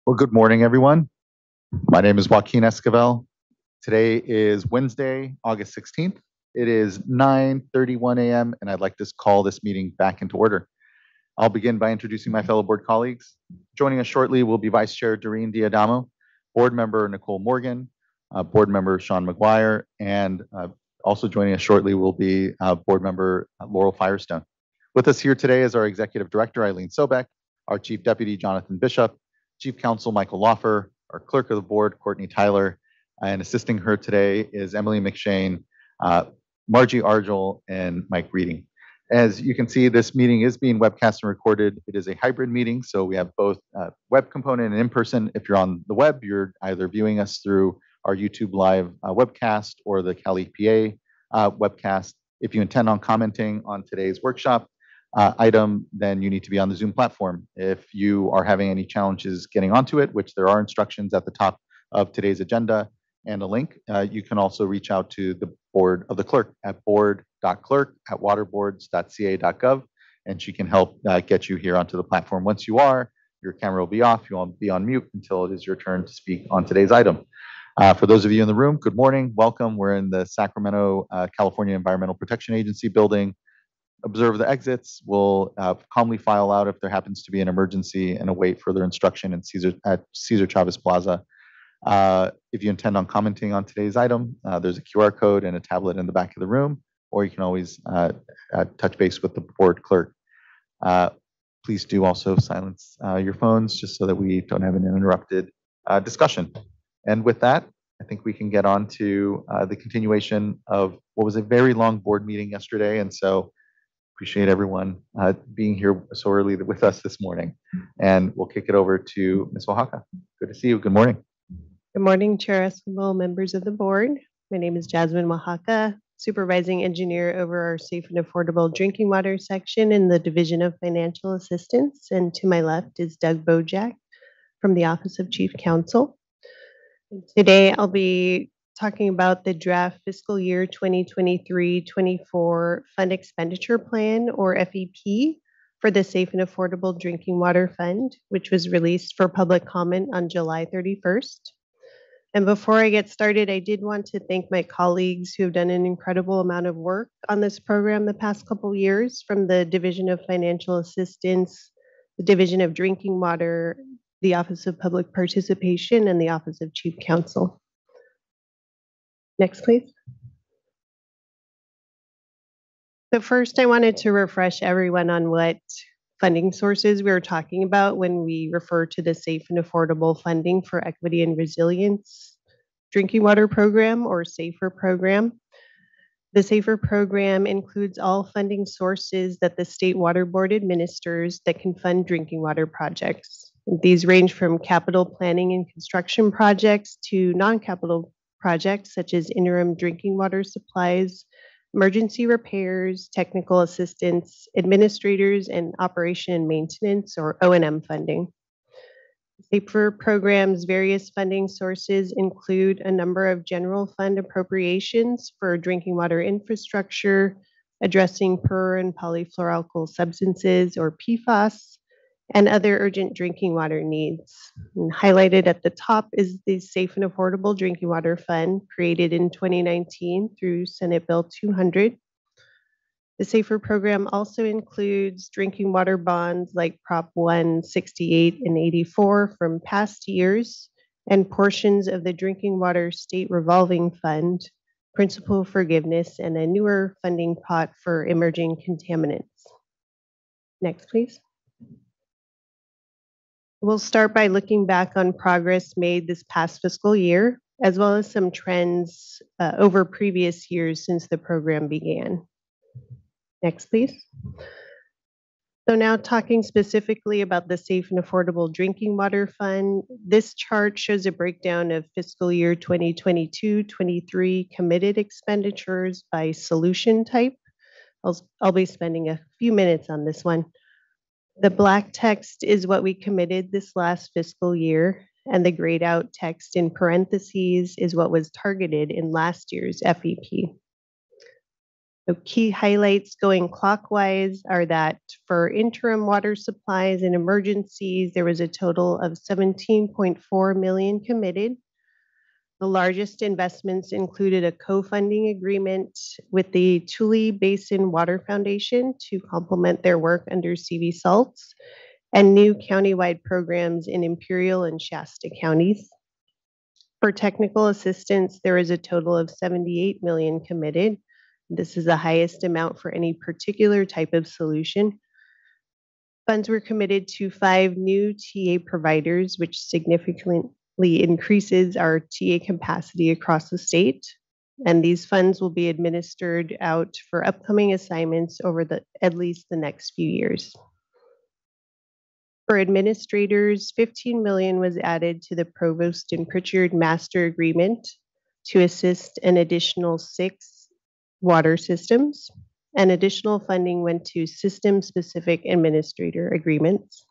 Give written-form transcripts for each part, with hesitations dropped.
Well, good morning, everyone. My name is Joaquin Esquivel. Today is Wednesday, August 16th. It is 9:31 a.m., and I'd like to call this meeting back into order. I'll begin by introducing my fellow board colleagues. Joining us shortly will be Vice Chair Doreen Diadamo, Board Member Nicole Morgan, Board Member Sean McGuire, and also joining us shortly will be Board Member Laurel Firestone. With us here today is our Executive Director, Eileen Sobek, our Chief Deputy, Jonathan Bishop, Chief Counsel, Michael Loffer, our Clerk of the Board, Courtney Tyler, and assisting her today is Emily McShane, Margie Argel, and Mike Reading. As you can see, this meeting is being webcast and recorded. It is a hybrid meeting, so we have both web component and in-person. If you're on the web, you're either viewing us through our YouTube live webcast or the Cal EPA webcast. If you intend on commenting on today's workshop item, then you need to be on the Zoom platform. If you are having any challenges getting onto it, which there are instructions at the top of today's agenda and a link, you can also reach out to the board of the clerk at board.clerk@waterboards.ca.gov, and she can help get you here onto the platform. Once you are, your camera will be off. You won't be on mute until it is your turn to speak on today's item. For those of you in the room, good morning, welcome. We're in the Sacramento, California Environmental Protection Agency building. Observe the exits. We'll calmly file out if there happens to be an emergency and await further instruction at Cesar Chavez Plaza. If you intend on commenting on today's item, there's a QR code and a tablet in the back of the room, or you can always touch base with the board clerk. Please do also silence your phones just so that we don't have an uninterrupted discussion. And with that, I think we can get on to the continuation of what was a very long board meeting yesterday. And so appreciate everyone being here so early with us this morning. And we'll kick it over to Ms. Oaxaca. Good to see you. Good morning. Good morning, Chair Esquivel, members of the board. My name is Jasmine Oaxaca, Supervising Engineer over our Safe and Affordable Drinking Water section in the Division of Financial Assistance. And to my left is Doug Bojack from the Office of Chief Counsel. And today I'll be talking about the draft fiscal year 2023-24 Fund Expenditure Plan, or FEP, for the Safe and Affordable Drinking Water Fund, which was released for public comment on July 31st. And before I get started, I did want to thank my colleagues who have done an incredible amount of work on this program the past couple years, from the Division of Financial Assistance, the Division of Drinking Water, the Office of Public Participation, and the Office of Chief Counsel. Next, please. So first, I wanted to refresh everyone on what funding sources we were talking about when we refer to the Safe and Affordable Funding for Equity and Resilience Drinking Water Program, or SAFER program. The SAFER program includes all funding sources that the State Water Board administers that can fund drinking water projects. These range from capital planning and construction projects to non-capital projects such as interim drinking water supplies, emergency repairs, technical assistance, administrators, and operation and maintenance, or O&M funding. SAFER program's various funding sources include a number of general fund appropriations for drinking water infrastructure, addressing per and polyfluoroalkyl substances, or PFAS, and other urgent drinking water needs. And highlighted at the top is the Safe and Affordable Drinking Water Fund, created in 2019 through Senate Bill 200. The SAFER program also includes drinking water bonds like Prop 168 and 84 from past years, and portions of the Drinking Water State Revolving Fund, principal forgiveness, and a newer funding pot for emerging contaminants. Next, please. We'll start by looking back on progress made this past fiscal year, as well as some trends over previous years since the program began. Next, please. So now talking specifically about the Safe and Affordable Drinking Water Fund, this chart shows a breakdown of fiscal year 2022-23 committed expenditures by solution type. I'll be spending a few minutes on this one. The black text is what we committed this last fiscal year, and the grayed out text in parentheses is what was targeted in last year's FEP. The key highlights going clockwise are that for interim water supplies and emergencies, there was a total of 17.4 million committed. The largest investments included a co-funding agreement with the Tule Basin Water Foundation to complement their work under CV Salts and new countywide programs in Imperial and Shasta counties. For technical assistance, there is a total of 78 million committed. This is the highest amount for any particular type of solution. Funds were committed to 5 new TA providers, which significantly increases our TA capacity across the state. And these funds will be administered out for upcoming assignments over at least the next few years. For administrators, 15 million was added to the Provost and Pritchard Master Agreement to assist an additional 6 water systems. And additional funding went to system-specific administrator agreements.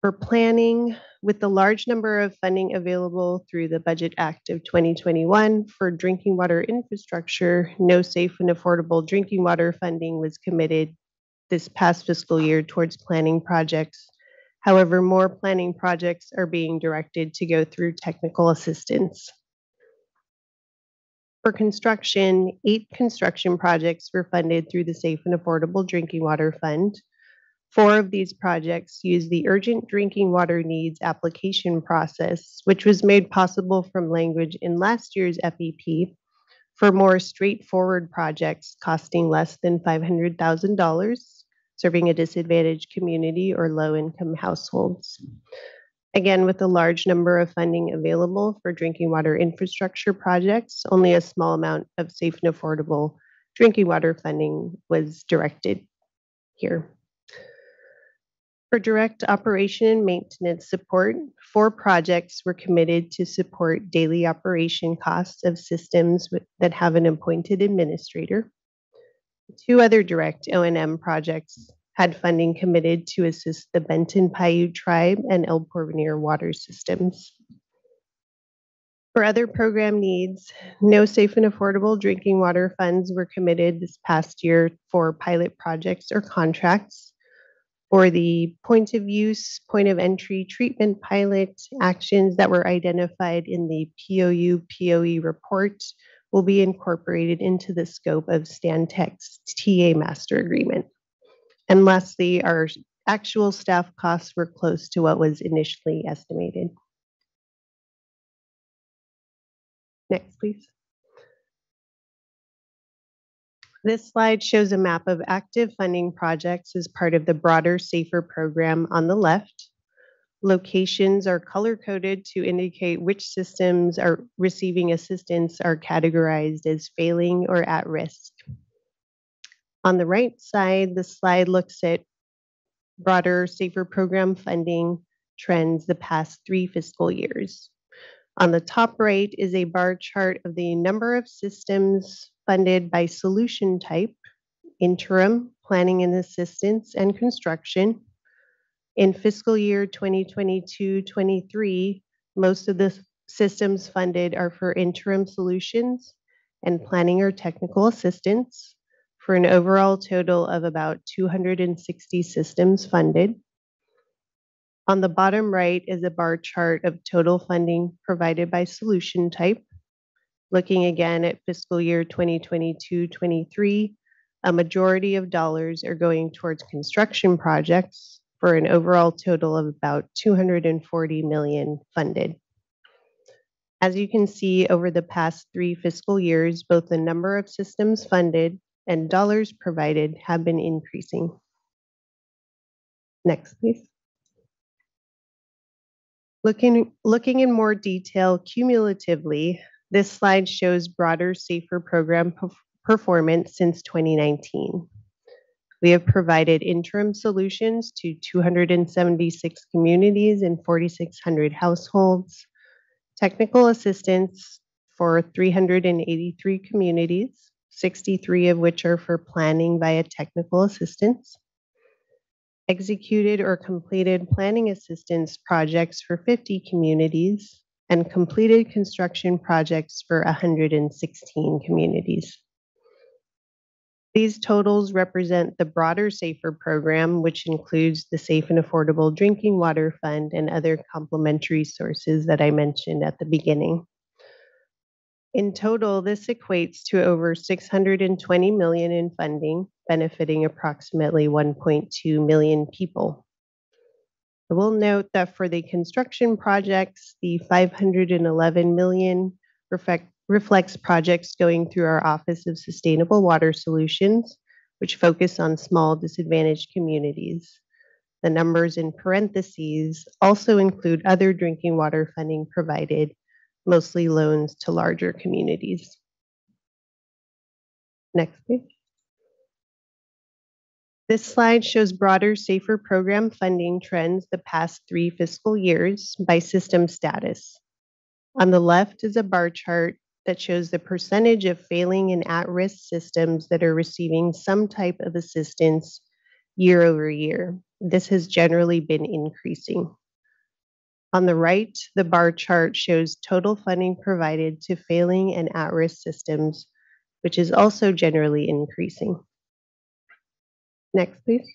For planning, with the large number of funding available through the Budget Act of 2021 for drinking water infrastructure, no safe and affordable drinking water funding was committed this past fiscal year towards planning projects. However, more planning projects are being directed to go through technical assistance. For construction, 8 construction projects were funded through the Safe and Affordable Drinking Water Fund. 4 of these projects use the Urgent Drinking Water Needs application process, which was made possible from language in last year's FEP for more straightforward projects costing less than $500,000, serving a disadvantaged community or low-income households. Again, with a large number of funding available for drinking water infrastructure projects, only a small amount of safe and affordable drinking water funding was directed here. For direct operation and maintenance support, 4 projects were committed to support daily operation costs of systems that have an appointed administrator. 2 other direct O&M projects had funding committed to assist the Benton Paiute Tribe and El Porvenir water systems. For other program needs, no safe and affordable drinking water funds were committed this past year for pilot projects or contracts. For the point of use, point of entry treatment pilot actions that were identified in the POE report will be incorporated into the scope of Stantec's TA master agreement. And lastly, our actual staff costs were close to what was initially estimated. Next, please. This slide shows a map of active funding projects as part of the broader SAFER program on the left. Locations are color-coded to indicate which systems are receiving assistance are categorized as failing or at risk. On the right side, the slide looks at broader SAFER program funding trends the past 3 fiscal years. On the top right is a bar chart of the number of systems funded by solution type, interim, planning and assistance, and construction. In fiscal year 2022-23, most of the systems funded are for interim solutions and planning or technical assistance for an overall total of about 260 systems funded. On the bottom right is a bar chart of total funding provided by solution type. Looking again at fiscal year 2022-23, a majority of dollars are going towards construction projects for an overall total of about 240 million funded. As you can see, over the past 3 fiscal years, both the number of systems funded and dollars provided have been increasing. Next, please. Looking in more detail cumulatively, this slide shows broader SAFER program performance since 2019. We have provided interim solutions to 276 communities and 4,600 households, technical assistance for 383 communities, 63 of which are for planning via technical assistance, executed or completed planning assistance projects for 50 communities, and completed construction projects for 116 communities. These totals represent the broader SAFER program, which includes the Safe and Affordable Drinking Water Fund and other complementary sources that I mentioned at the beginning. In total, this equates to over $620 million in funding, benefiting approximately 1.2 million people. I will note that for the construction projects, the $511 million reflects projects going through our Office of Sustainable Water Solutions, which focus on small disadvantaged communities. The numbers in parentheses also include other drinking water funding provided, mostly loans to larger communities. Next, please. This slide shows broader SAFER program funding trends the past 3 fiscal years by system status. On the left is a bar chart that shows the percentage of failing and at-risk systems that are receiving some type of assistance year over year. This has generally been increasing. On the right, the bar chart shows total funding provided to failing and at-risk systems, which is also generally increasing. Next, please.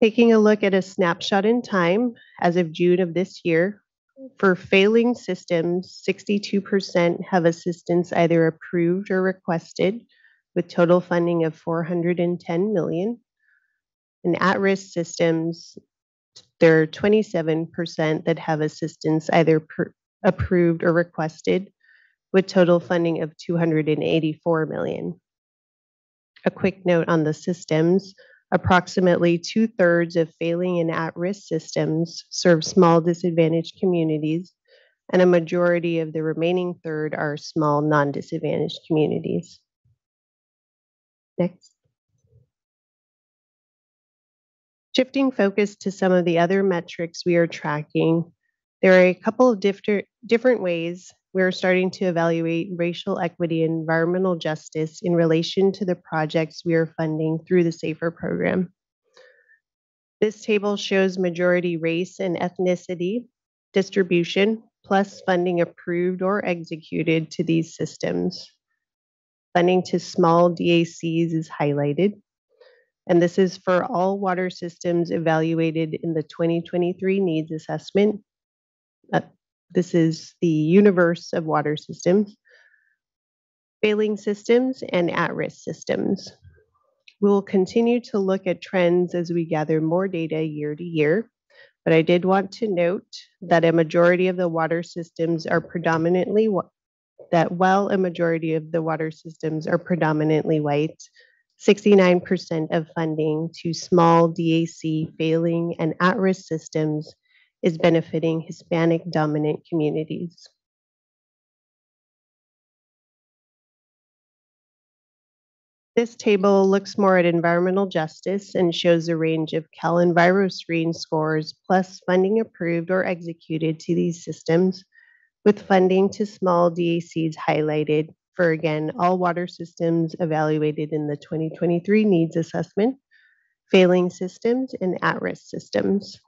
Taking a look at a snapshot in time as of June of this year, for failing systems, 62% have assistance either approved or requested, with total funding of $410 million. In at-risk systems, there are 27% that have assistance either approved or requested, with total funding of $284 million. A quick note on the systems, approximately 2/3 of failing and at-risk systems serve small disadvantaged communities, and a majority of the remaining third are small non-disadvantaged communities. Next. Shifting focus to some of the other metrics we are tracking, there are a couple of different ways we're starting to evaluate racial equity and environmental justice in relation to the projects we are funding through the SAFER program. This table shows majority race and ethnicity distribution, plus funding approved or executed to these systems. Funding to small DACs is highlighted, and this is for all water systems evaluated in the 2023 needs assessment. This is the universe of water systems, failing systems, and at-risk systems. We will continue to look at trends as we gather more data year to year, but I did want to note that a majority of the water systems are predominantly while a majority of the water systems are predominantly white, 69% of funding to small DAC failing and at-risk systems is benefiting Hispanic dominant communities. This table looks more at environmental justice and shows a range of CalEnviroScreen scores plus funding approved or executed to these systems, with funding to small DACs highlighted for, again, all water systems evaluated in the 2023 needs assessment, failing systems, and at-risk systems.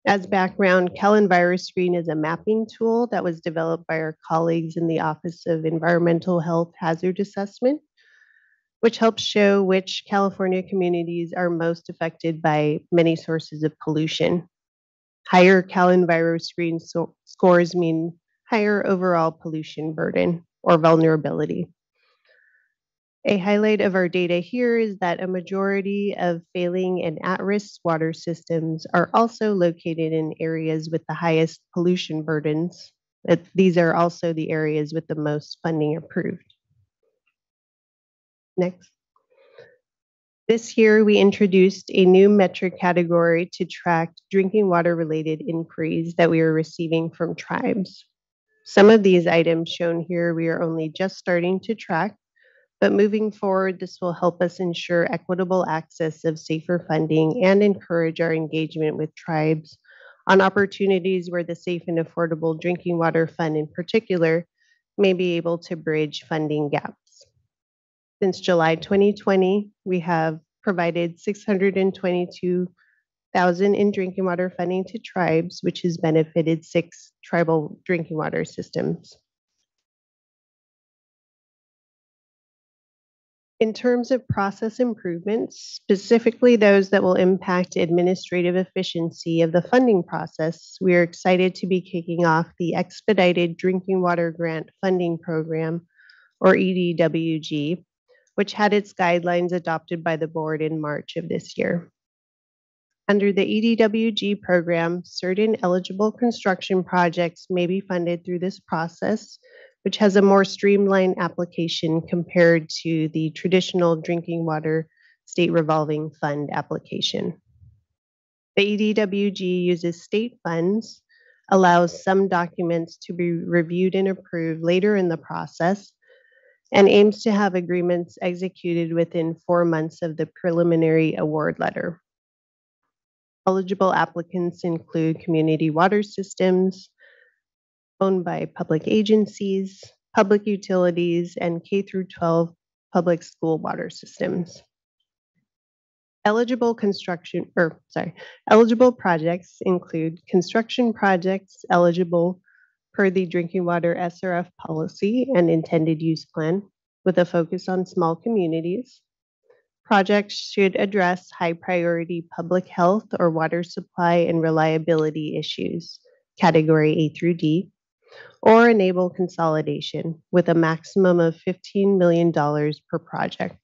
As background, CalEnviroScreen is a mapping tool that was developed by our colleagues in the Office of Environmental Health Hazard Assessment, which helps show which California communities are most affected by many sources of pollution. Higher CalEnviroScreen scores mean higher overall pollution burden or vulnerability. A highlight of our data here is that a majority of failing and at-risk water systems are also located in areas with the highest pollution burdens. These are also the areas with the most funding approved. Next. This year, we introduced a new metric category to track drinking water-related inquiries that we are receiving from tribes. Some of these items shown here we are only just starting to track, but moving forward, this will help us ensure equitable access of SAFER funding and encourage our engagement with tribes on opportunities where the Safe and Affordable Drinking Water Fund in particular may be able to bridge funding gaps. Since July 2020, we have provided $622,000 in drinking water funding to tribes, which has benefited 6 tribal drinking water systems. In terms of process improvements, specifically those that will impact administrative efficiency of the funding process, we are excited to be kicking off the Expedited Drinking Water Grant Funding Program, or EDWG, which had its guidelines adopted by the board in March of this year. Under the EDWG program, certain eligible construction projects may be funded through this process, which has a more streamlined application compared to the traditional drinking water state revolving fund application. The EDWG uses state funds, allows some documents to be reviewed and approved later in the process, and aims to have agreements executed within 4 months of the preliminary award letter. Eligible applicants include community water systems owned by public agencies, public utilities, and K through 12 public school water systems. Eligible projects include construction projects eligible per the drinking water SRF policy and intended use plan, with a focus on small communities. Projects should address high priority public health or water supply and reliability issues, category A through D, or enable consolidation with a maximum of $15 million per project.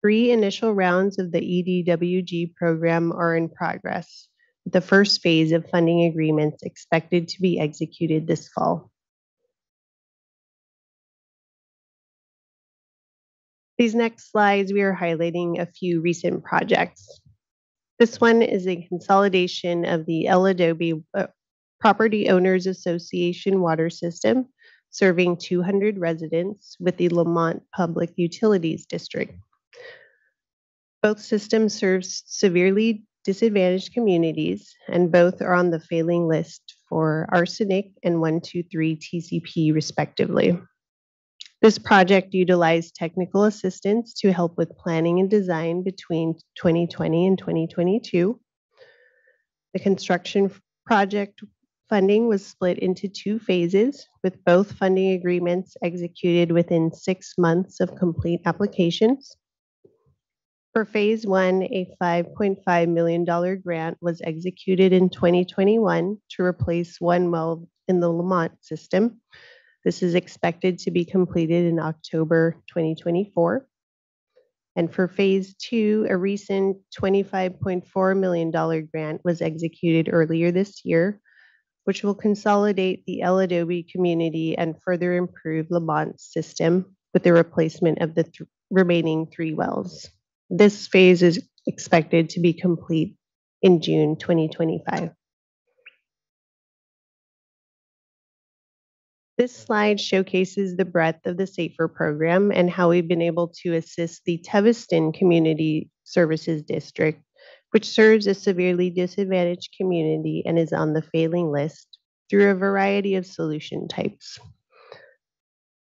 3 initial rounds of the EDWG program are in progress, with the first phase of funding agreements expected to be executed this fall. These next slides, we are highlighting a few recent projects. This one is a consolidation of the El Adobe Property Owners Association water system, serving 200 residents with the Lamont Public Utilities District. Both systems serve severely disadvantaged communities, and both are on the failing list for arsenic and 123 TCP, respectively. This project utilized technical assistance to help with planning and design between 2020 and 2022. The construction project funding was split into 2 phases, with both funding agreements executed within 6 months of complete applications. For phase 1, a $5.5 million grant was executed in 2021 to replace 1 well in the Lamont system. This is expected to be completed in October 2024. And for phase 2, a recent $25.4 million grant was executed earlier this year, which will consolidate the El Adobe community and further improve Lamont's system with the replacement of the remaining 3 wells. This phase is expected to be complete in June 2025. This slide showcases the breadth of the SAFER program and how we've been able to assist the Teviston Community Services District, which serves a severely disadvantaged community and is on the failing list, through a variety of solution types.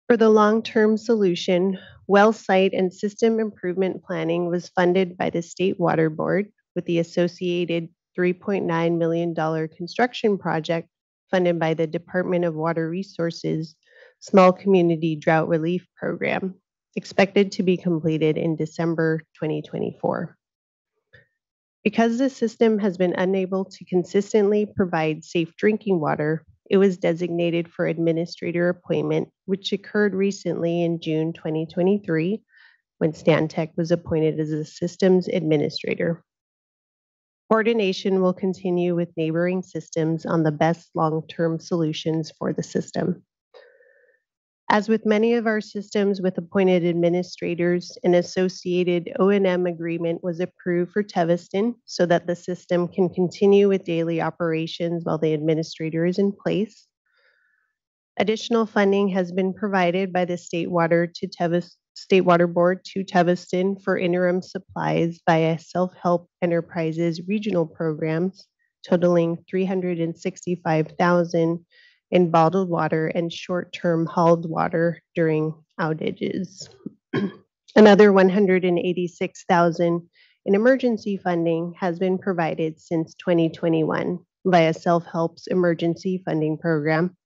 For the long-term solution, well site and system improvement planning was funded by the State Water Board, with the associated $3.9 million construction project funded by the Department of Water Resources Small Community Drought Relief Program, expected to be completed in December 2024. Because the system has been unable to consistently provide safe drinking water, it was designated for administrator appointment, which occurred recently in June 2023, when Stantec was appointed as the system's administrator. Coordination will continue with neighboring systems on the best long-term solutions for the system. As with many of our systems with appointed administrators, an associated O&M agreement was approved for Teviston so that the system can continue with daily operations while the administrator is in place. Additional funding has been provided by the State Water Board to Teviston for interim supplies via self-help enterprises regional programs, totaling $365,000 in bottled water and short-term hauled water during outages. Another $186,000 in emergency funding has been provided since 2021 via Self-Help's emergency funding program,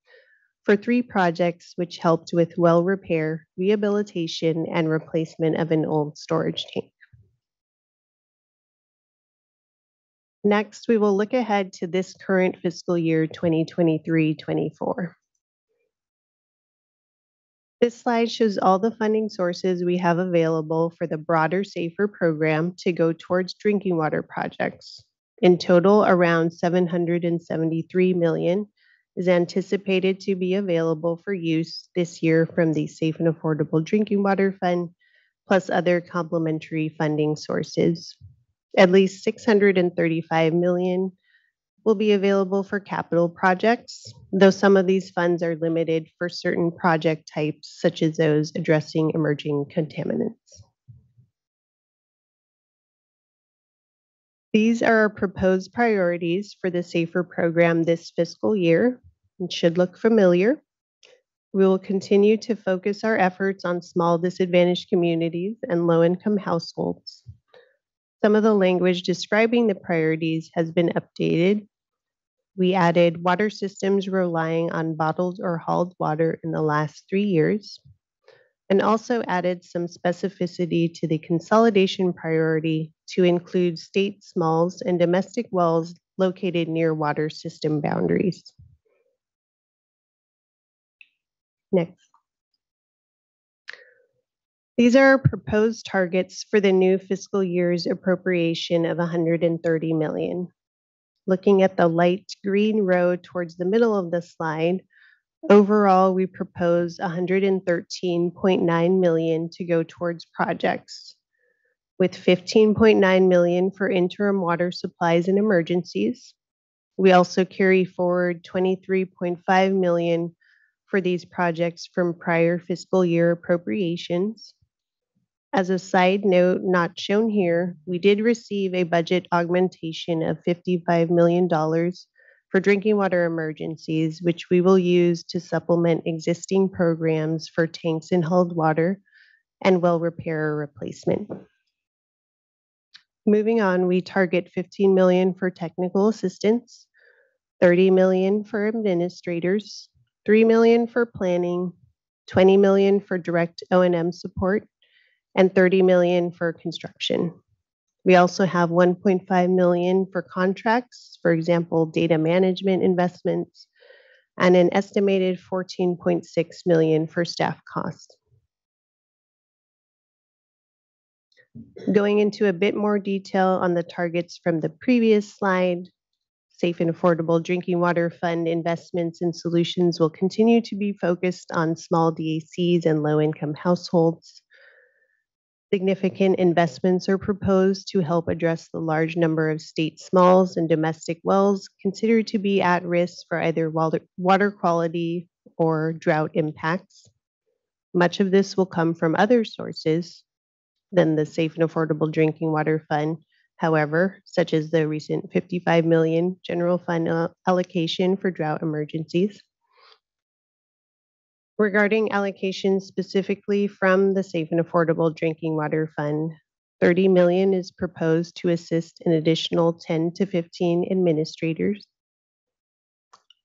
for 3 projects which helped with well repair, rehabilitation, and replacement of an old storage tank. Next, we will look ahead to this current fiscal year 2023-24. This slide shows all the funding sources we have available for the broader SAFER program to go towards drinking water projects. In total, around $773 million is anticipated to be available for use this year from the Safe and Affordable Drinking Water Fund, plus other complementary funding sources. At least $635 million will be available for capital projects, though some of these funds are limited for certain project types, such as those addressing emerging contaminants. These are our proposed priorities for the SAFER program this fiscal year. It should look familiar. We will continue to focus our efforts on small disadvantaged communities and low-income households. Some of the language describing the priorities has been updated. We added water systems relying on bottled or hauled water in the last 3 years, and also added some specificity to the consolidation priority to include state smalls and domestic wells located near water system boundaries. Next. These are our proposed targets for the new fiscal year's appropriation of $130 million. Looking at the light green row towards the middle of the slide, overall, we propose $113.9 million to go towards projects, with $15.9 million for interim water supplies and emergencies. We also carry forward $23.5 million for these projects from prior fiscal year appropriations. As a side note, not shown here, we did receive a budget augmentation of $55 million for drinking water emergencies, which we will use to supplement existing programs for tanks and hauled water and well repair or replacement. Moving on, we target $15 million for technical assistance, $30 million for administrators, $3 million for planning, $20 million for direct O&M support, and $30 million for construction. We also have $1.5 million for contracts, for example, data management investments, and an estimated $14.6 million for staff costs. Going into a bit more detail on the targets from the previous slide, Safe and Affordable Drinking Water Fund investments and solutions will continue to be focused on small DACs and low-income households. Significant investments are proposed to help address the large number of state smalls and domestic wells considered to be at risk for either water quality or drought impacts. Much of this will come from other sources than the Safe and Affordable Drinking Water Fund, however, such as the recent $55 million general fund allocation for drought emergencies. Regarding allocations specifically from the Safe and Affordable Drinking Water Fund, $30 million is proposed to assist an additional 10 to 15 administrators.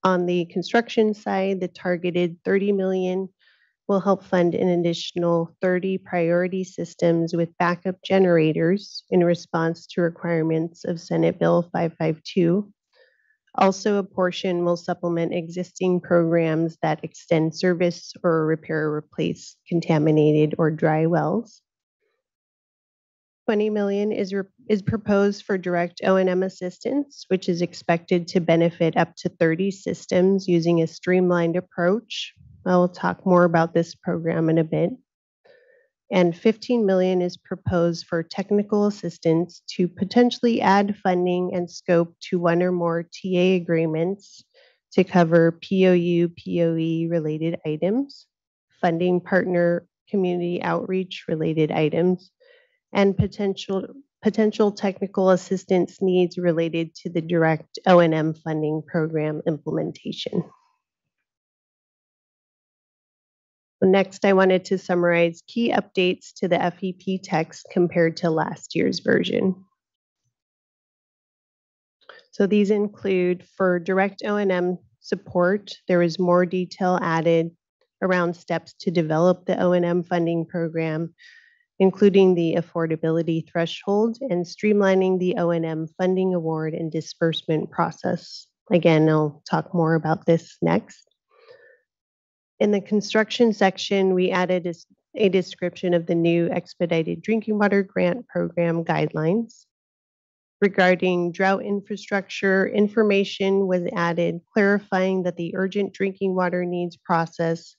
On the construction side, the targeted $30 million will help fund an additional 30 priority systems with backup generators in response to requirements of Senate Bill 552. Also, a portion will supplement existing programs that extend service or repair or replace contaminated or dry wells. $20 million is proposed for direct O&M assistance, which is expected to benefit up to 30 systems using a streamlined approach. I will talk more about this program in a bit. And $15 million is proposed for technical assistance to potentially add funding and scope to one or more TA agreements to cover POU, POE related items, funding partner community outreach related items, and potential technical assistance needs related to the direct O&M funding program implementation. Next, I wanted to summarize key updates to the FEP text compared to last year's version. So these include for direct O&M support, there was more detail added around steps to develop the O&M funding program, including the affordability threshold and streamlining the O&M funding award and disbursement process. Again, I'll talk more about this next. In the construction section, we added a description of the new expedited drinking water grant program guidelines. Regarding drought infrastructure, information was added clarifying that the urgent drinking water needs process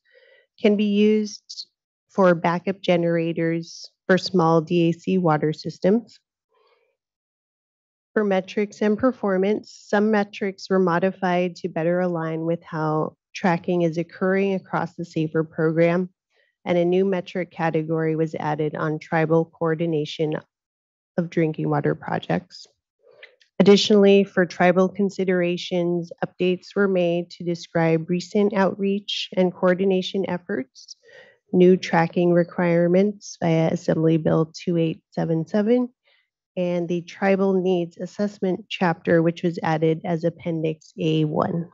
can be used for backup generators for small DAC water systems. For metrics and performance, some metrics were modified to better align with how tracking is occurring across the SAFER program, and a new metric category was added on tribal coordination of drinking water projects. Additionally, for tribal considerations, updates were made to describe recent outreach and coordination efforts, new tracking requirements via Assembly Bill 2877, and the Tribal Needs Assessment chapter, which was added as Appendix A1.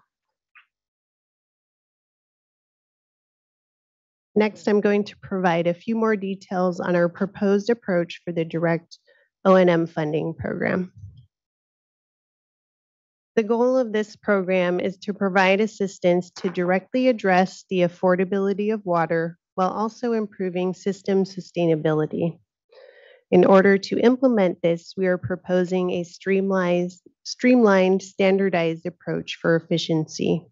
Next, I'm going to provide a few more details on our proposed approach for the direct O&M funding program. The goal of this program is to provide assistance to directly address the affordability of water while also improving system sustainability. In order to implement this, we are proposing a streamlined, standardized approach for efficiency.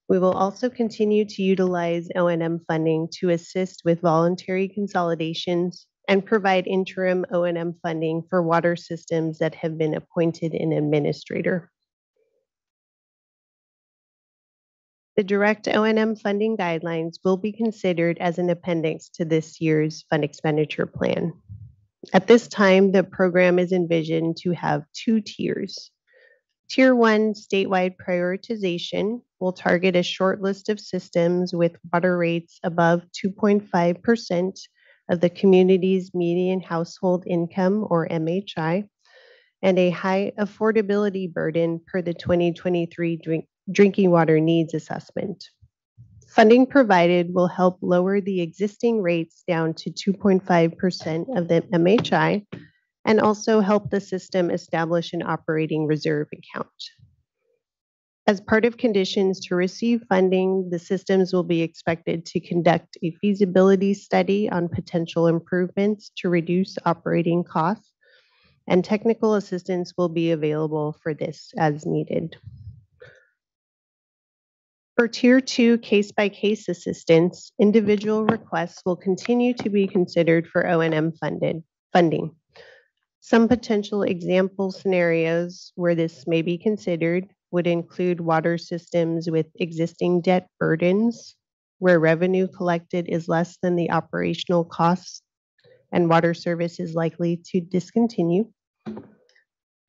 We will also continue to utilize O&M funding to assist with voluntary consolidations and provide interim O&M funding for water systems that have been appointed an administrator. The direct O&M funding guidelines will be considered as an appendix to this year's fund expenditure plan. At this time, the program is envisioned to have 2 tiers. Tier 1 statewide prioritization will target a short list of systems with water rates above 2.5% of the community's median household income, or MHI, and a high affordability burden per the 2023 Drinking Water Needs Assessment. Funding provided will help lower the existing rates down to 2.5% of the MHI and also help the system establish an operating reserve account. As part of conditions to receive funding, the systems will be expected to conduct a feasibility study on potential improvements to reduce operating costs, and technical assistance will be available for this as needed. For Tier 2 case-by-case assistance, individual requests will continue to be considered for O&M funding. Some potential example scenarios where this may be considered would include water systems with existing debt burdens, where revenue collected is less than the operational costs and water service is likely to discontinue.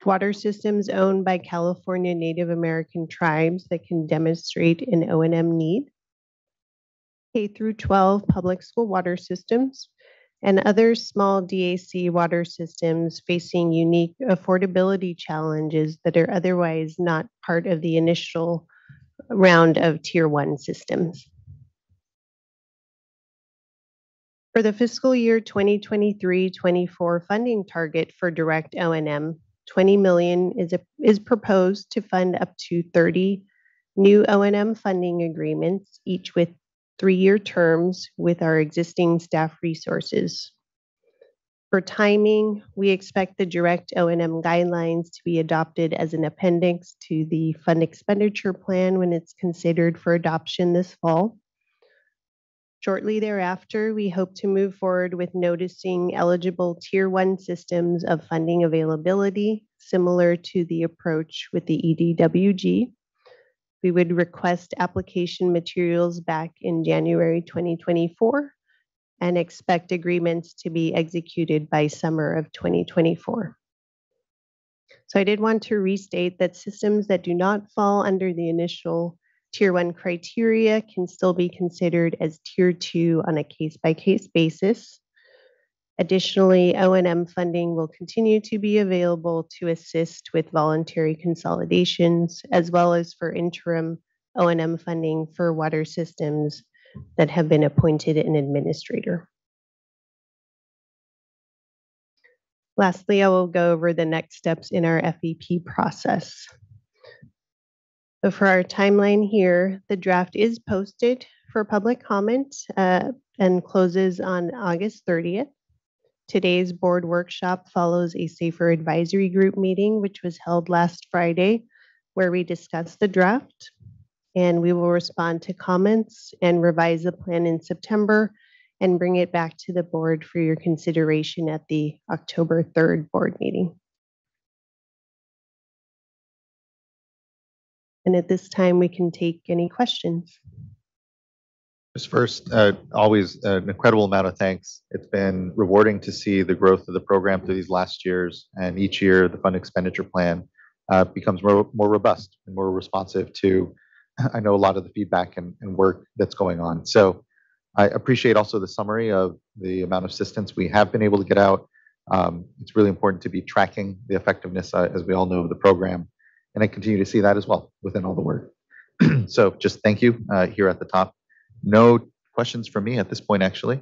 Water systems owned by California Native American tribes that can demonstrate an O&M need. K through 12 public school water systems and other small DAC water systems facing unique affordability challenges that are otherwise not part of the initial round of Tier 1 systems. For the fiscal year 2023-24 funding target for direct O&M, $20 million is proposed to fund up to 30 new O&M funding agreements, each with 3-year terms with our existing staff resources. For timing, we expect the direct O&M guidelines to be adopted as an appendix to the fund expenditure plan when it's considered for adoption this fall. Shortly thereafter, we hope to move forward with noticing eligible Tier 1 systems of funding availability, similar to the approach with the EDWG. We would request application materials back in January 2024 and expect agreements to be executed by summer of 2024. So I did want to restate that systems that do not fall under the initial Tier 1 criteria can still be considered as Tier 2 on a case-by-case basis. Additionally, O&M funding will continue to be available to assist with voluntary consolidations, as well as for interim O&M funding for water systems that have been appointed an administrator. Lastly, I will go over the next steps in our FEP process. So for our timeline here, the draft is posted for public comment and closes on August 30th. Today's board workshop follows a SAFER advisory group meeting, which was held last Friday, where we discussed the draft, and we will respond to comments and revise the plan in September and bring it back to the board for your consideration at the October 3rd board meeting. And at this time, we can take any questions. Just first, always an incredible amount of thanks. It's been rewarding to see the growth of the program through these last years, and each year the fund expenditure plan becomes more robust and more responsive to, I know, a lot of the feedback and work that's going on. So I appreciate also the summary of the amount of assistance we have been able to get out. It's really important to be tracking the effectiveness, as we all know, of the program, and I continue to see that as well within all the work. So just thank you here at the top. No questions from me at this point, actually.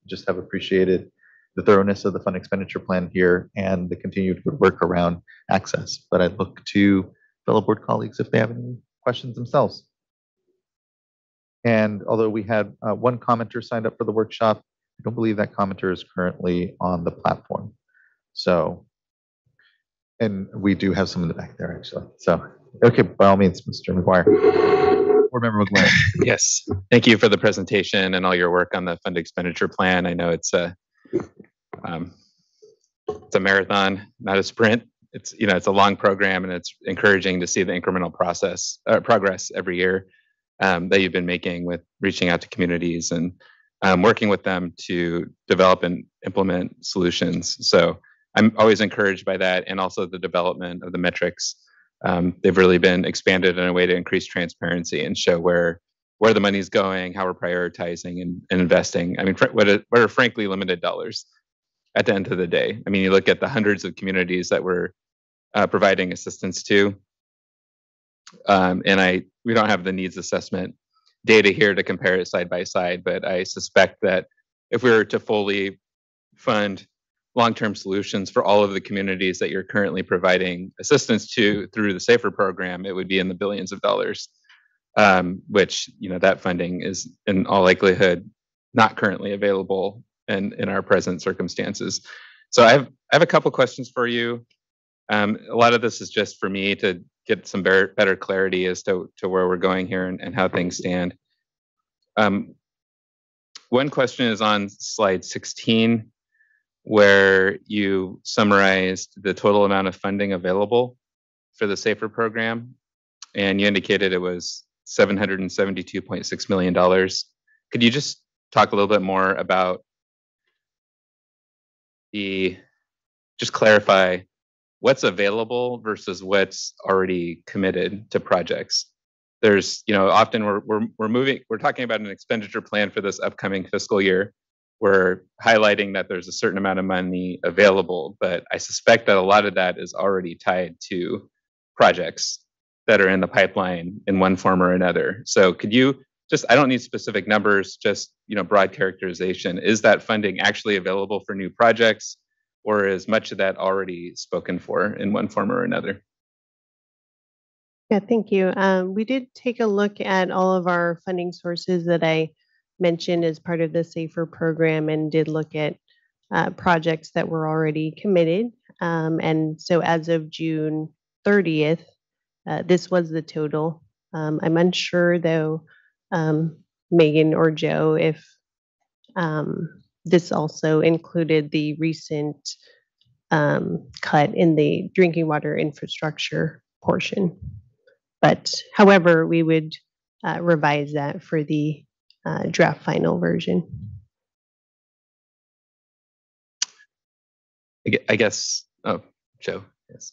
Just have appreciated the thoroughness of the fund expenditure plan here and the continued good work around access. But I look to fellow board colleagues if they have any questions themselves. And although we had one commenter signed up for the workshop, I don't believe that commenter is currently on the platform. So, and we do have some in the back there, actually. So, okay, by all means, Mr. McGuire. Board Member McGuire. Yes, thank you for the presentation and all your work on the fund expenditure plan. I know it's a marathon, not a sprint. It's a long program, and it's encouraging to see the incremental progress every year that you've been making with reaching out to communities and working with them to develop and implement solutions. So I'm always encouraged by that, and also the development of the metrics. They've really been expanded in a way to increase transparency and show where the money's going, how we're prioritizing and investing. I mean, what are frankly limited dollars at the end of the day. I mean, you look at the hundreds of communities that we're providing assistance to, and we don't have the needs assessment data here to compare it side by side, but I suspect that if we were to fully fund long-term solutions for all of the communities that you're currently providing assistance to through the SAFER program, it would be in the billions of dollars, which, that funding is in all likelihood not currently available in our present circumstances. So I have a couple questions for you. A lot of this is just for me to get some better clarity as to where we're going here and how things stand. One question is on slide 16, where you summarized the total amount of funding available for the SAFER program, and you indicated it was $772.6 million. Could you just talk a little bit more about just clarify what's available versus what's already committed to projects? There's, often we're talking about an expenditure plan for this upcoming fiscal year. We're highlighting that there's a certain amount of money available, but I suspect that a lot of that is already tied to projects that are in the pipeline in one form or another. So could you I don't need specific numbers, just, broad characterization. Is that funding actually available for new projects, or is much of that already spoken for in one form or another? Yeah, thank you. We did take a look at all of our funding sources that I mentioned as part of the SAFER program, and did look at projects that were already committed. And so as of June 30th, this was the total. I'm unsure though, Megan or Joe, if this also included the recent cut in the drinking water infrastructure portion. But however, we would revise that for the draft final version. I guess, Joe, yes.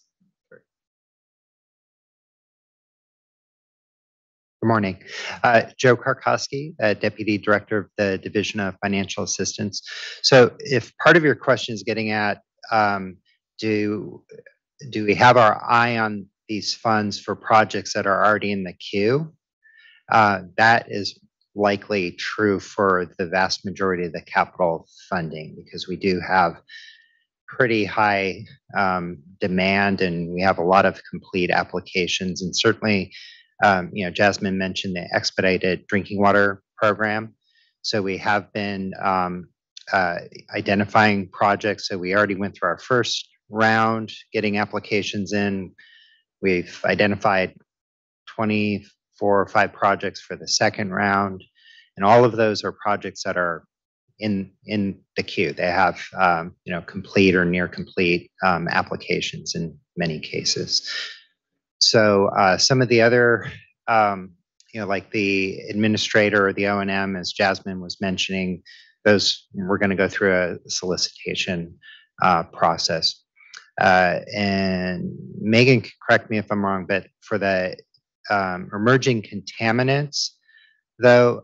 Good morning. Joe Karkowski, Deputy Director of the Division of Financial Assistance. So if part of your question is getting at, do we have our eye on these funds for projects that are already in the queue? That is likely true for the vast majority of the capital funding, because we do have pretty high demand, and we have a lot of complete applications. And certainly, Jasmine mentioned the expedited drinking water program. So we have been identifying projects. So we already went through our first round, getting applications in. We've identified 24 or 5 projects for the second round. And all of those are projects that are in the queue. They have complete or near complete applications in many cases. So some of the other, like the administrator or the O&M, as Jasmine was mentioning, those we're going to go through a solicitation process. And Megan, correct me if I'm wrong, but for the emerging contaminants, though,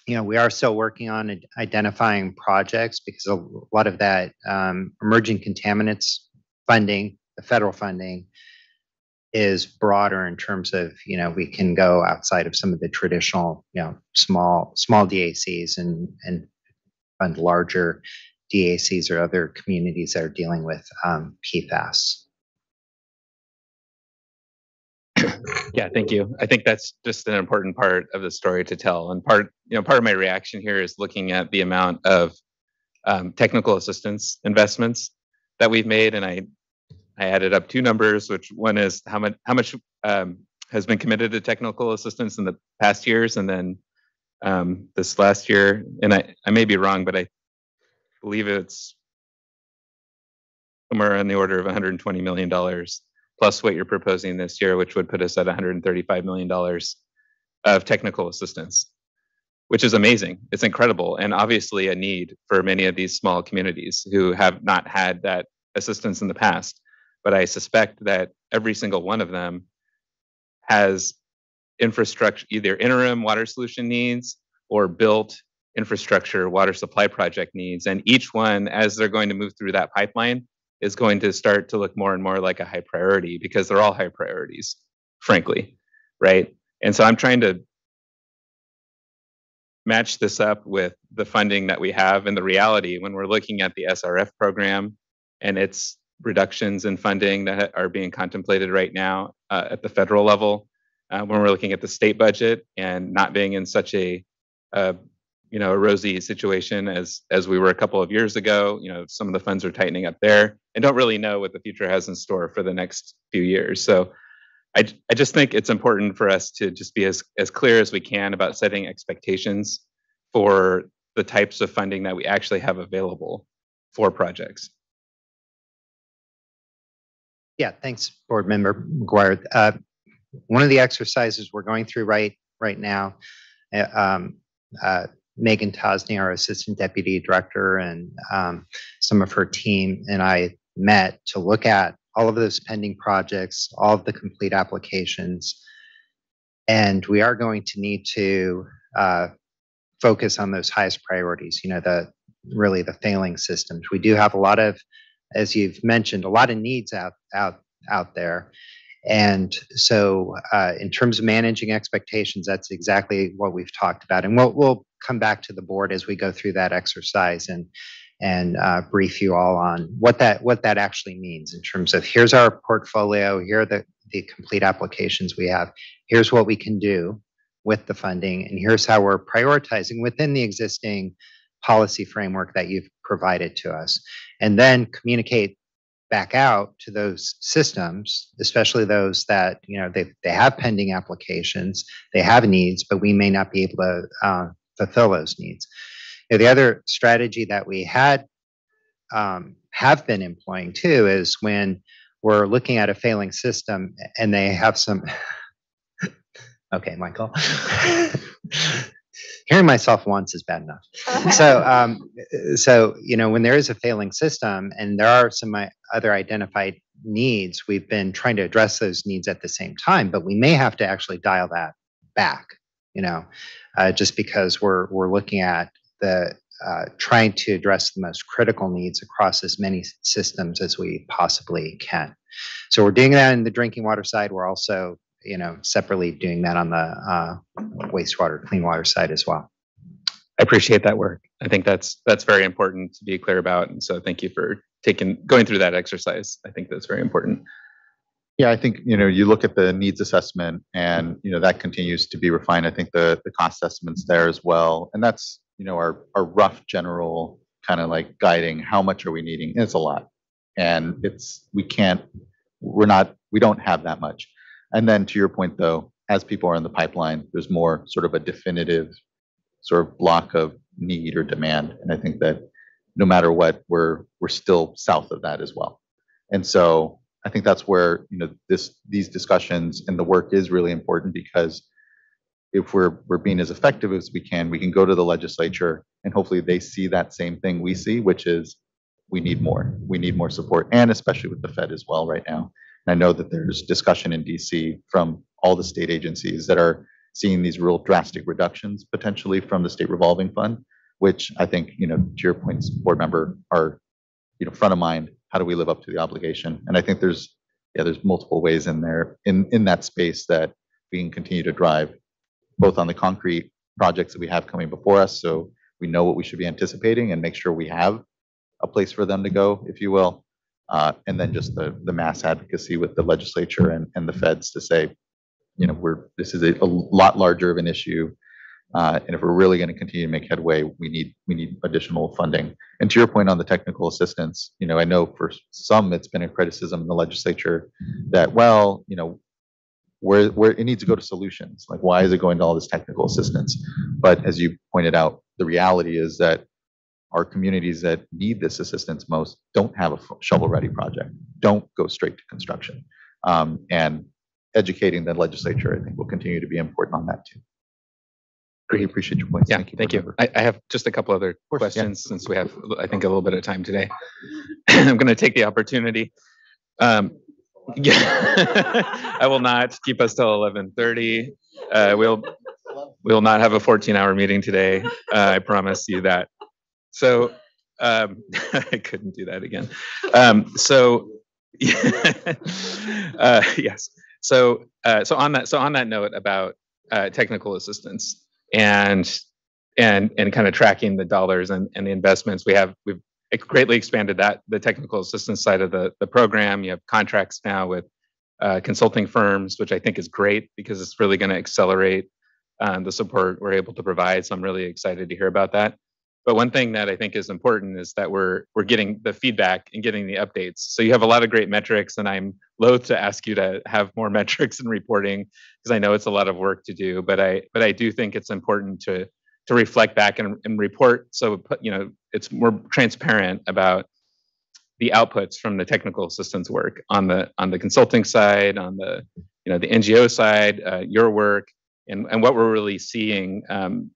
we are still working on identifying projects, because a lot of that emerging contaminants funding, the federal funding, is broader in terms of, we can go outside of some of the traditional, small DACs and fund larger DACs or other communities that are dealing with PFAS. Yeah, thank you. I think that's just an important part of the story to tell. And part of my reaction here is looking at the amount of technical assistance investments that we've made. And I added up 2 numbers, which one is how much has been committed to technical assistance in the past years, and then this last year. And I may be wrong, but I believe it's somewhere in the order of $120 million. Plus what you're proposing this year, which would put us at $135 million of technical assistance, which is amazing. It's incredible, and obviously a need for many of these small communities who have not had that assistance in the past. But I suspect that every single one of them has infrastructure, either interim water solution needs or built infrastructure water supply project needs. And each one, as they're going to move through that pipeline, is going to start to look more and more like a high priority, because they're all high priorities, frankly, right? And so I'm trying to match this up with the funding that we have and the reality when we're looking at the SRF program and its reductions in funding that are being contemplated right now at the federal level, when we're looking at the state budget and not being in such a rosy situation as we were a couple of years ago. Some of the funds are tightening up there, and don't really know what the future has in store for the next few years. So I just think it's important for us to just be as clear as we can about setting expectations for the types of funding that we actually have available for projects. Yeah, thanks, Board Member McGuire. One of the exercises we're going through right now, Megan Tosney, our Assistant Deputy Director, and some of her team and I met to look at all of those pending projects, all of the complete applications, and we are going to need to focus on those highest priorities, the failing systems. We do have a lot of, as you've mentioned, a lot of needs out there. And so in terms of managing expectations, that's exactly what we've talked about. And we'll come back to the board as we go through that exercise and brief you all on what that actually means in terms of, here's our portfolio, here are the complete applications we have, here's what we can do with the funding, and here's how we're prioritizing within the existing policy framework that you've provided to us. And then communicate back out to those systems, especially those that, they have pending applications, they have needs, but we may not be able to fulfill those needs. The other strategy that we have been employing too is when we're looking at a failing system and they have some, okay, Michael. Hearing myself once is bad enough. So when there is a failing system and there are some other identified needs, we've been trying to address those needs at the same time, but we may have to actually dial that back, just because we're looking at the trying to address the most critical needs across as many systems as we possibly can. So we're doing that in the drinking water side. We're also, separately doing that on the wastewater, clean water side as well. I appreciate that work. I think that's very important to be clear about. And so thank you for going through that exercise. I think that's very important. Yeah, I think, you look at the needs assessment and, that continues to be refined. I think the cost estimates there as well. And that's, our rough general kind of like guiding how much are we needing. And it's a lot. And we don't have that much. And then to your point though, as people are in the pipeline, there's more sort of a definitive sort of block of need or demand. And I think that no matter what, we're still south of that as well. And so I think that's where, these discussions and the work is really important, because if we're being as effective as we can go to the legislature and hopefully they see that same thing we see, which is we need more support, and especially with the Fed as well right now. And I know that there's discussion in DC from all the state agencies that are seeing these real drastic reductions potentially from the state revolving fund, which I think, to your points, board member, are, front of mind. How do we live up to the obligation? And I think there's multiple ways in there, in that space, that we can continue to drive, both on the concrete projects that we have coming before us, so we know what we should be anticipating and make sure we have a place for them to go, if you will. And then just the mass advocacy with the legislature and the feds to say, this is a lot larger of an issue. And if we're really going to continue to make headway, we need additional funding. And to your point on the technical assistance, I know for some it's been a criticism in the legislature that, well, where it needs to go to solutions. Like, why is it going to all this technical assistance? But as you pointed out, the reality is that our communities that need this assistance most don't have a shovel-ready project, don't go straight to construction. And educating the legislature, I think, will continue to be important on that too. Really appreciate your points. Yeah, thank you. I have just a couple other questions, since we have, I think, a little bit of time today. I'm going to take the opportunity. Yeah, I will not keep us till 11:30. We'll not have a 14-hour meeting today. I promise you that. So I couldn't do that again. Yes. So on that note about technical assistance and kind of tracking the dollars and the investments, we've greatly expanded the technical assistance side of the program. You have contracts now with consulting firms, which I think is great, because it's really going to accelerate the support we're able to provide. So I'm really excited to hear about that. But one thing that I think is important is that we're getting the feedback and getting the updates. So you have a lot of great metrics, and I'm loath to ask you to have more metrics and reporting, because I know it's a lot of work to do. But I do think it's important to reflect back and report, so it's more transparent about the outputs from the technical assistance work on the consulting side, on the the NGO side, your work, and what we're really seeing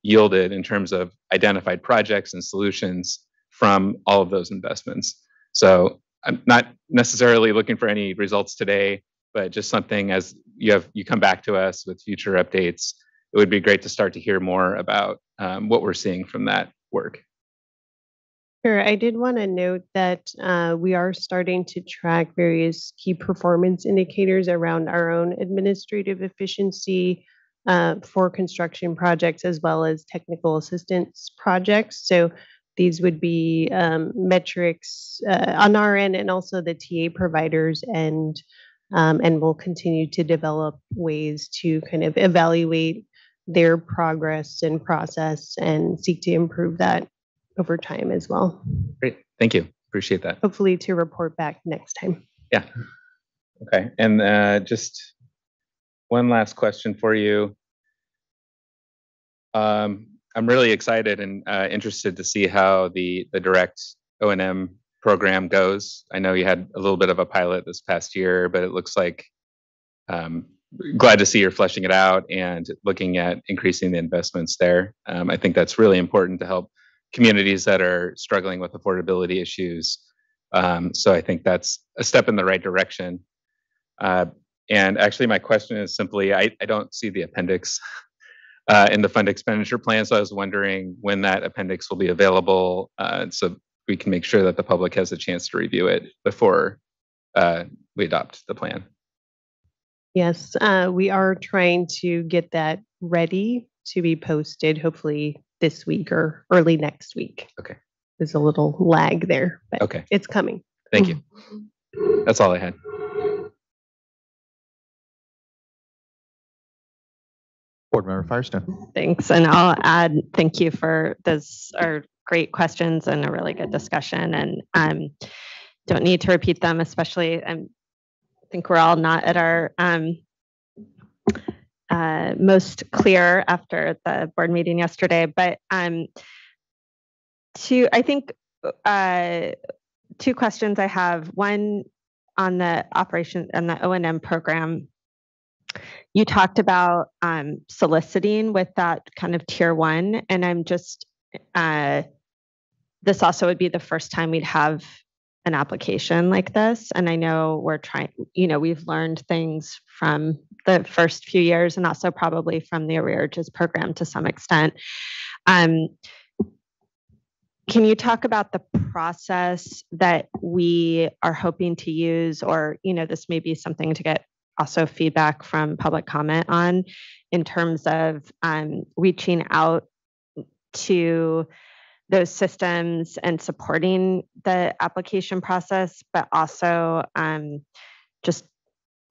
yielded in terms of identified projects and solutions from all of those investments. So I'm not necessarily looking for any results today, but just something as you come back to us with future updates, it would be great to start to hear more about what we're seeing from that work. Sure. I did want to note that we are starting to track various key performance indicators around our own administrative efficiency for construction projects, as well as technical assistance projects. So these would be metrics on our end, and also the TA providers, and we'll continue to develop ways to kind of evaluate their progress and process and seek to improve that over time as well. Great, thank you. Appreciate that. Hopefully to report back next time. Yeah. Okay, and just one last question for you. I'm really excited and interested to see how the direct O&M program goes. I know you had a little bit of a pilot this past year, but it looks like glad to see you're fleshing it out and looking at increasing the investments there. I think that's really important to help communities that are struggling with affordability issues So I think that's a step in the right direction. And actually, my question is simply, I don't see the appendix in the fund expenditure plan. So I was wondering when that appendix will be available, so we can make sure that the public has a chance to review it before we adopt the plan. Yes, we are trying to get that ready to be posted, hopefully this week or early next week. Okay. There's a little lag there, but Okay. it's coming. Thank you. That's all I had. Board Member Firestone. Thanks. And I'll add, thank you for those are great questions and a really good discussion. And don't need to repeat them, especially I think we're all not at our most clear after the board meeting yesterday. But two questions I have. One on the operation and the O&M program. You talked about soliciting with that kind of tier one, and I'm just, this also would be the first time we'd have an application like this. And I know we're trying, we've learned things from the first few years and also probably from the arrearages program to some extent. Can you talk about the process that we are hoping to use, or, this may be something to get also feedback from public comment on in terms of reaching out to those systems and supporting the application process, but also just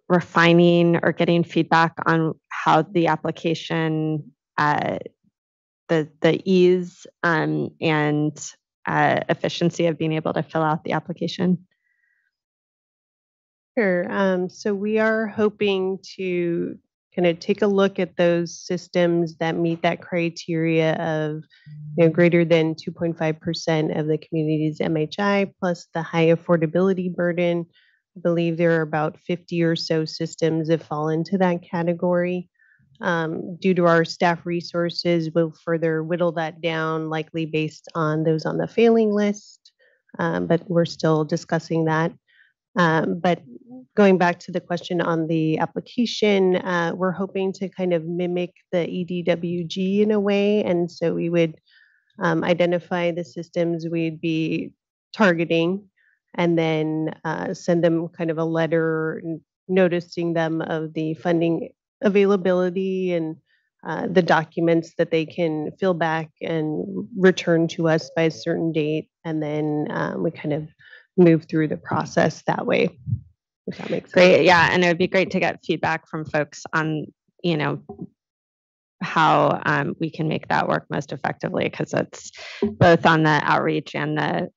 refining or getting feedback on how the application, the ease and efficiency of being able to fill out the application? Sure. So we are hoping to kind of take a look at those systems that meet that criteria of greater than 2.5% of the community's MHI plus the high affordability burden. I believe there are about 50 or so systems that fall into that category. Due to our staff resources, we'll further whittle that down, likely based on those on the failing list, but we're still discussing that. But going back to the question on the application, we're hoping to kind of mimic the EDWG in a way. And so we would identify the systems we'd be targeting and then send them kind of a letter noticing them of the funding availability and the documents that they can fill back and return to us by a certain date. And then we kind of move through the process that way, if that makes sense. Great. Yeah. And it would be great to get feedback from folks on, how we can make that work most effectively, because it's both on the outreach and the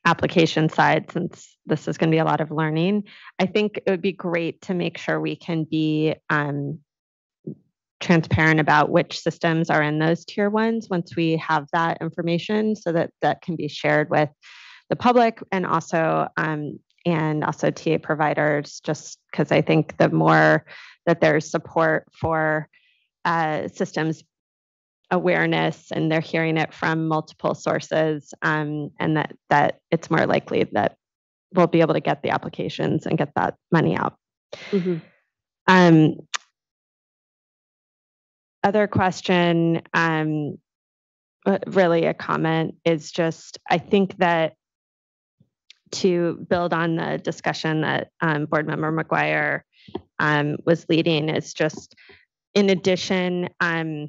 application side, since this is going to be a lot of learning. I think it would be great to make sure we can be transparent about which systems are in those tier ones once we have that information, so that that can be shared with the public and also TA providers, just because I think the more that there's support for systems awareness and they're hearing it from multiple sources, and that it's more likely that we'll be able to get the applications and get that money out. Mm-hmm. Other question, really a comment, is just, I think that to build on the discussion that Board Member McGuire was leading, is just, in addition, I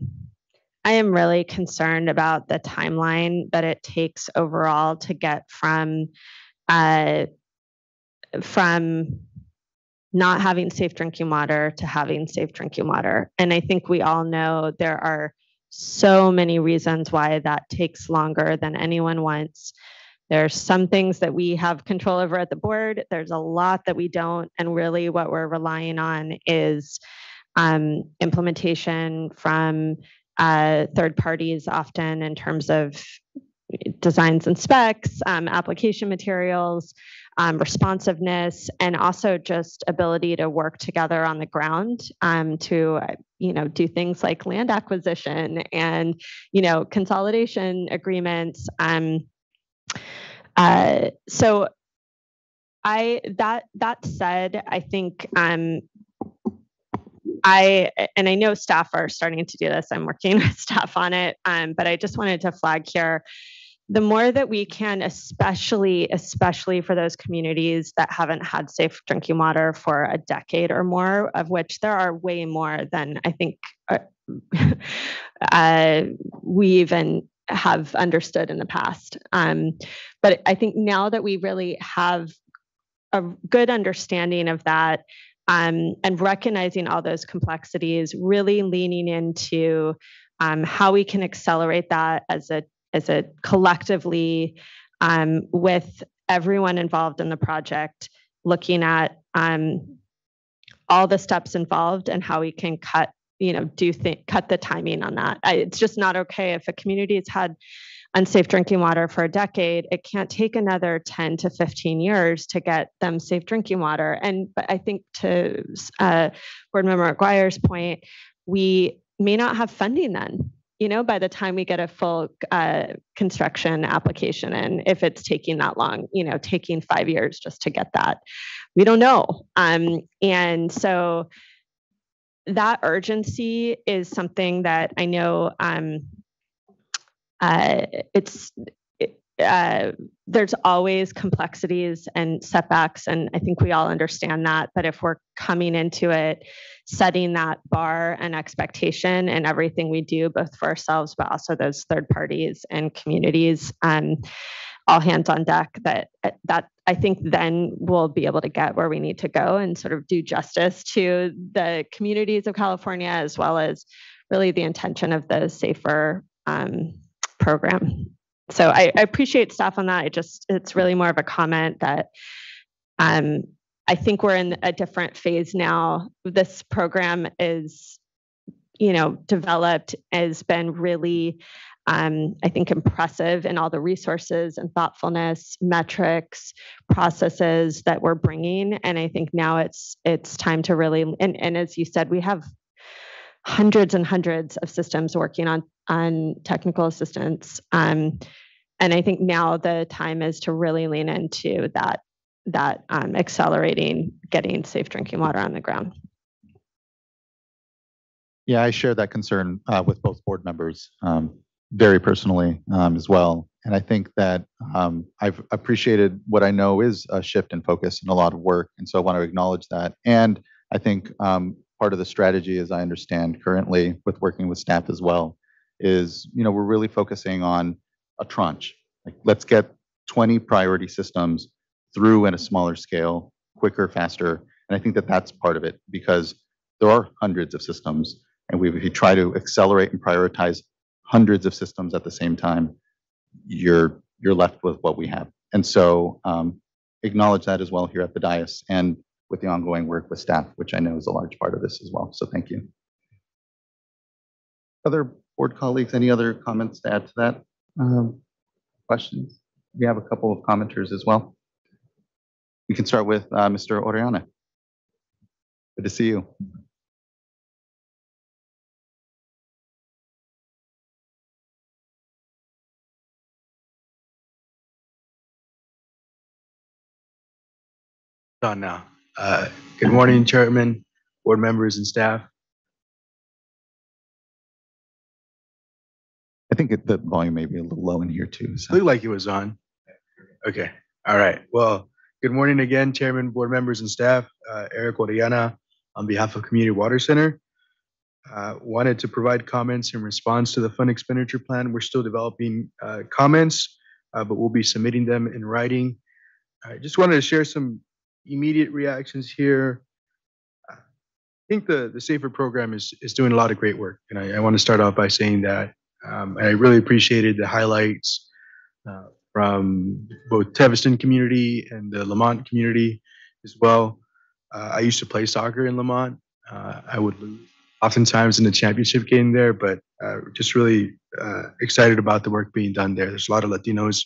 am really concerned about the timeline that it takes overall to get from not having safe drinking water to having safe drinking water. And I think we all know there are so many reasons why that takes longer than anyone wants. There's some things that we have control over at the board. There's a lot that we don't. And really what we're relying on is implementation from third parties, often in terms of designs and specs, application materials, responsiveness, and also just ability to work together on the ground to do things like land acquisition and consolidation agreements. So that said, I think I know staff are starting to do this. I'm working with staff on it, but I just wanted to flag here, the more that we can, especially for those communities that haven't had safe drinking water for a decade or more, of which there are way more than I think we even have understood in the past. But I think now that we really have a good understanding of that, and recognizing all those complexities, really leaning into how we can accelerate that as a collectively, with everyone involved in the project, looking at all the steps involved and how we can cut the timing on that. It's just not okay if a community has had unsafe drinking water for a decade. It can't take another 10 to 15 years to get them safe drinking water. But I think to Board Member McGuire's point, we may not have funding then, by the time we get a full construction application. And if it's taking that long, taking 5 years just to get that, we don't know. And so that urgency is something that I know there's always complexities and setbacks, and I think we all understand that. But if we're coming into it, setting that bar and expectation in everything we do, both for ourselves, but also those third parties and communities, all hands on deck, that I think then we'll be able to get where we need to go and sort of do justice to the communities of California, as well as really the intention of the SAFER program. So I appreciate staff on that. It's really more of a comment that I think we're in a different phase now. This program is, developed, has been really, I think, impressive in all the resources and thoughtfulness, metrics, processes that we're bringing. And I think now it's time to really, and as you said, we have hundreds and hundreds of systems working on technical assistance. And I think now the time is to really lean into that accelerating getting safe drinking water on the ground. Yeah, I share that concern with both board members very personally as well. And I think that I've appreciated what I know is a shift in focus and a lot of work. And so I want to acknowledge that. And I think part of the strategy, as I understand currently with working with staff as well, is, we're really focusing on a tranche. Like, let's get 20 priority systems through at a smaller scale, quicker, faster. And I think that that's part of it, because there are hundreds of systems. And if you try to accelerate and prioritize hundreds of systems at the same time, you're left with what we have. And so acknowledge that as well here at the dais, and with the ongoing work with staff, which I know is a large part of this as well. So thank you. Other board colleagues, any other comments to add to that? Questions? We have a couple of commenters as well. We can start with Mr. Oriana. Good to see you. On now. Good morning, Chairman, board members, and staff. I think the volume may be a little low in here too. So. Looked like it was on. Okay. All right. Well, good morning again, Chairman, board members, and staff. Eric Oriana on behalf of Community Water Center. Wanted to provide comments in response to the fund expenditure plan. We're still developing comments, but we'll be submitting them in writing. I just wanted to share some immediate reactions here. I think the SAFER program is doing a lot of great work, and I want to start off by saying that I really appreciated the highlights from both Teviston community and the Lamont community as well. I used to play soccer in Lamont. I would lose oftentimes in the championship game there, but just really excited about the work being done there. There's a lot of Latinos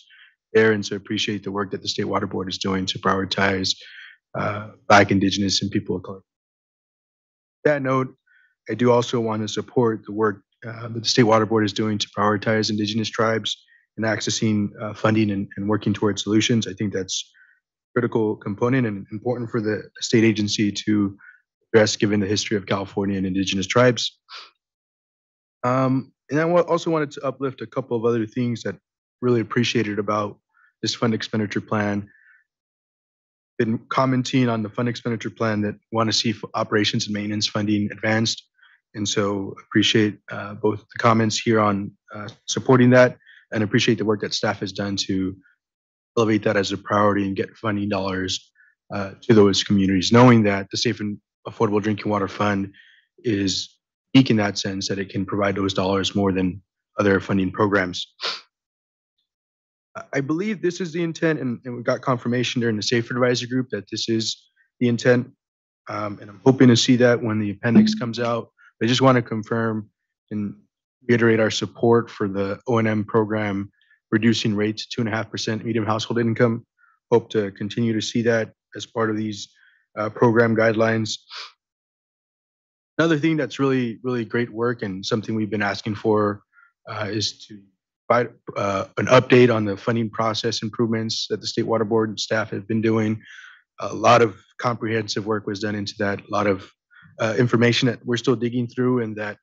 there, and so appreciate the work that the State Water Board is doing to prioritize Black, Indigenous, and people of color. On that note, I do also want to support the work that the State Water Board is doing to prioritize Indigenous tribes in accessing funding and working towards solutions. I think that's a critical component and important for the state agency to address, given the history of California and indigenous tribes. And I also wanted to uplift a couple of other things that really appreciated about this fund expenditure plan. Been commenting on the fund expenditure plan that want to see operations and maintenance funding advanced. And so appreciate both the comments here on supporting that, and appreciate the work that staff has done to elevate that as a priority and get funding dollars to those communities, knowing that the Safe and Affordable Drinking Water Fund is unique in that sense that it can provide those dollars more than other funding programs. I believe this is the intent, and we got confirmation during the Safe Advisory Group that this is the intent, and I'm hoping to see that when the appendix comes out. I just want to confirm and reiterate our support for the O&M program, reducing rates to 2.5% median household income. Hope to continue to see that as part of these program guidelines. Another thing that's really, really great work and something we've been asking for is to provide an update on the funding process improvements that the State Water Board staff have been doing. A lot of comprehensive work was done into that, a lot of information that we're still digging through and that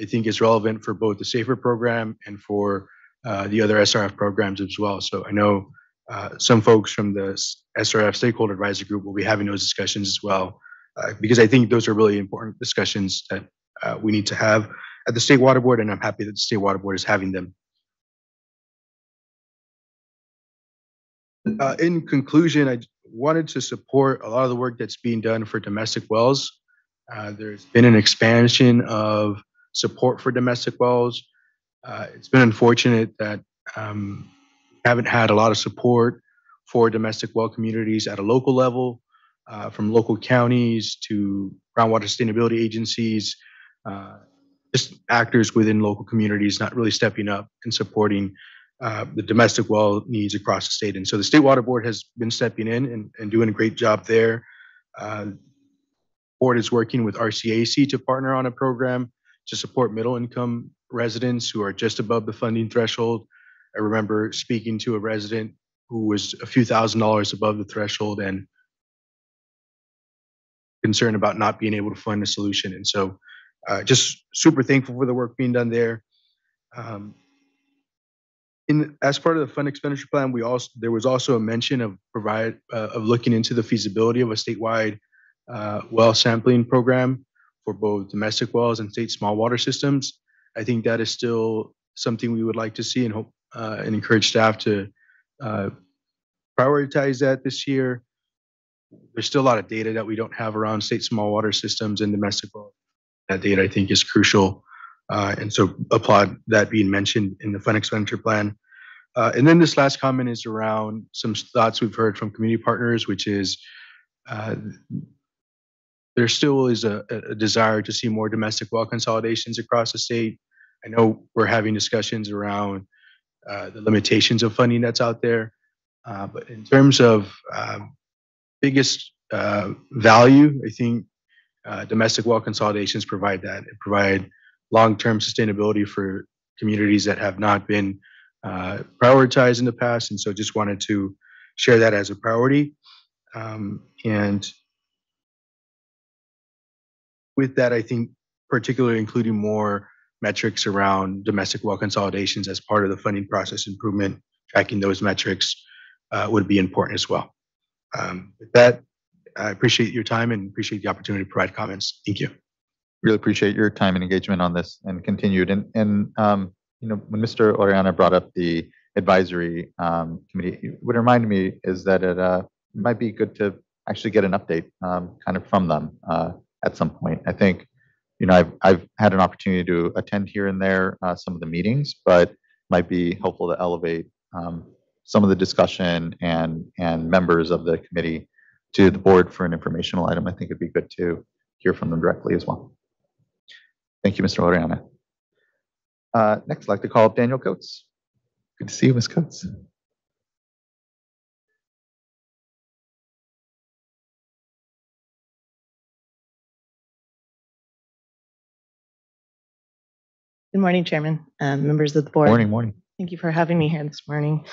I think is relevant for both the SAFER program and for the other SRF programs as well. So I know some folks from the SRF Stakeholder Advisory Group will be having those discussions as well, because I think those are really important discussions that we need to have at the State Water Board, and I'm happy that the State Water Board is having them. In conclusion, I wanted to support a lot of the work that's being done for domestic wells. There's been an expansion of support for domestic wells. It's been unfortunate that we haven't had a lot of support for domestic well communities at a local level, from local counties to groundwater sustainability agencies, just actors within local communities not really stepping up and supporting the domestic well needs across the state. And so the State Water Board has been stepping in and doing a great job there. Board is working with RCAC to partner on a program to support middle income residents who are just above the funding threshold. I remember speaking to a resident who was a few $1,000s above the threshold and concerned about not being able to fund a solution. And so just super thankful for the work being done there. As part of the fund expenditure plan, there was also a mention of looking into the feasibility of a statewide well sampling program for both domestic wells and state small water systems. I think that is still something we would like to see and hope and encourage staff to prioritize that this year. There's still a lot of data that we don't have around state small water systems and domestic wells. That data I think is crucial. And so applaud that being mentioned in the fund expenditure plan. And then this last comment is around some thoughts we've heard from community partners, which is there still is a desire to see more domestic well consolidations across the state. I know we're having discussions around the limitations of funding that's out there. But in terms of biggest value, I think domestic well consolidations provide that. It provide long-term sustainability for communities that have not been prioritized in the past. And so just wanted to share that as a priority. And with that, I think particularly including more metrics around domestic well consolidations as part of the funding process improvement, tracking those metrics would be important as well. With that, I appreciate your time and appreciate the opportunity to provide comments. Thank you. Really appreciate your time and engagement on this and continued. And you know, when Mr. Oriana brought up the advisory committee, what reminded me is that it might be good to actually get an update kind of from them at some point. I think, you know, I've had an opportunity to attend here and there some of the meetings, but might be helpful to elevate some of the discussion and members of the committee to the board for an informational item. I think it'd be good to hear from them directly as well. Thank you, Mr. Oriana. Next, I'd like to call up Daniel Coates. Good to see you, Ms. Coates. Good morning, Chairman, members of the board. Morning, morning. Thank you for having me here this morning.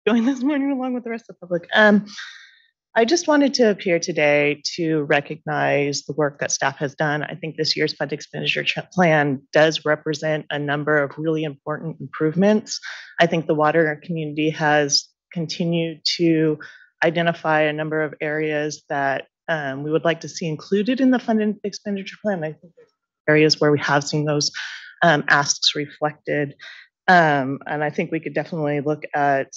Going this morning along with the rest of the public. I just wanted to appear today to recognize the work that staff has done. I think this year's fund expenditure plan does represent a number of really important improvements. I think the water community has continued to identify a number of areas that we would like to see included in the fund expenditure plan. I think there's areas where we have seen those asks reflected. And I think we could definitely look at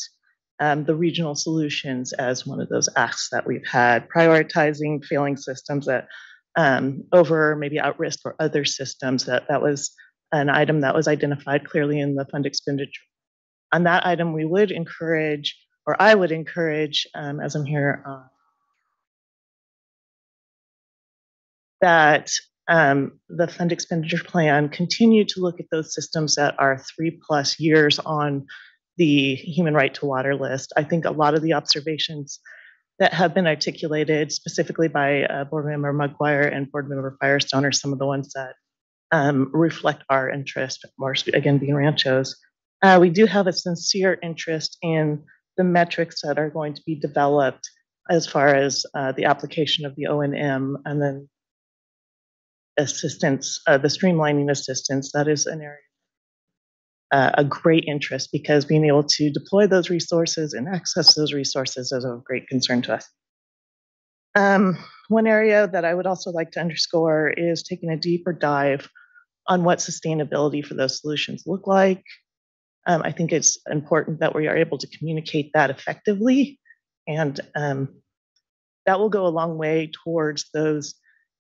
the regional solutions as one of those asks that we've had, prioritizing failing systems that over maybe at risk or other systems. That was an item that was identified clearly in the fund expenditure. On that item, we would encourage, or I would encourage, as I'm here, that the fund expenditure plan continue to look at those systems that are 3+ years on the human right to water list. I think a lot of the observations that have been articulated specifically by Board Member Maguire and Board Member Firestone are some of the ones that reflect our interest, more again being ranchos. We do have a sincere interest in the metrics that are going to be developed as far as the application of the O&M and then assistance, the streamlining assistance. That is an area a great interest because being able to deploy those resources and access those resources is of great concern to us. One area that I would also like to underscore is taking a deeper dive on what sustainability for those solutions look like. I think it's important that we are able to communicate that effectively, and that will go a long way towards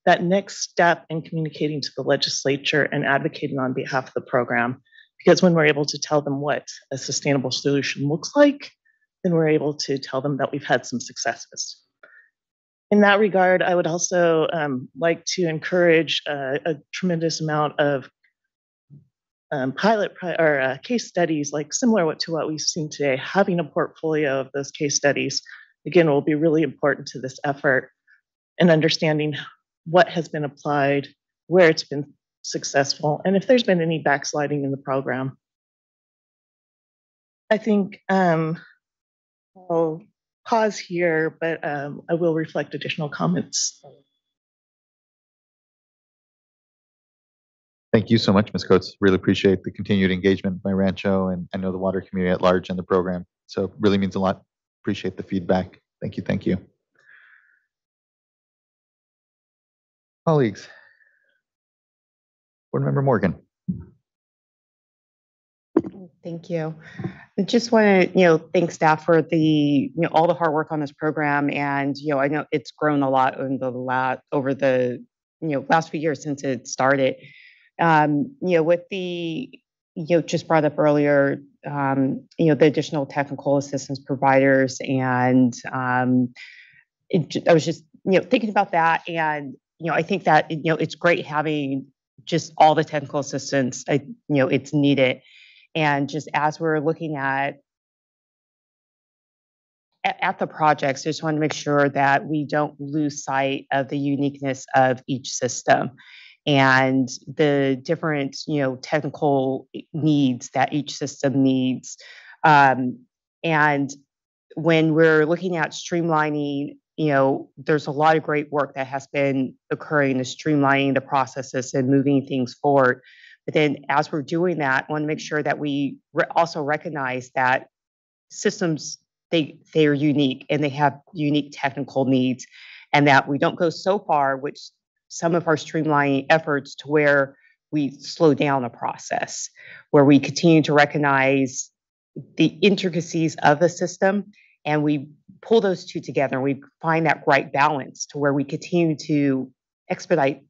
that next step in communicating to the legislature and advocating on behalf of the program. Because when we're able to tell them what a sustainable solution looks like, then we're able to tell them that we've had some successes. In that regard, I would also like to encourage a tremendous amount of case studies, like similar to what we've seen today. Having a portfolio of those case studies, again, will be really important to this effort and understanding what has been applied, where it's been successful, and if there's been any backsliding in the program. I think I'll pause here, but I will reflect additional comments. Thank you so much, Ms. Coates. Really appreciate the continued engagement by Rancho, and I know the water community at large in the program. So really means a lot. Appreciate the feedback. Thank you. Thank you. Colleagues. Board Member Morgan. Thank you. I just want to, thank staff for the, all the hard work on this program. And, I know it's grown a lot over the last few years since it started. With the, just brought up earlier, the additional technical assistance providers, and I was just, thinking about that, and I think that it's great having just all the technical assistance, it's needed. And just as we're looking at the projects, I just want to make sure that we don't lose sight of the uniqueness of each system and the different, technical needs that each system needs. And when we're looking at streamlining, there's a lot of great work that has been occurring to streamlining the processes and moving things forward. But then as we're doing that, I want to make sure that we also recognize that systems, they are unique and they have unique technical needs, and that we don't go so far, which some of our streamlining efforts, to where we slow down a process, where we continue to recognize the intricacies of the system and we pull those two together and we find that right balance to where we continue to expedite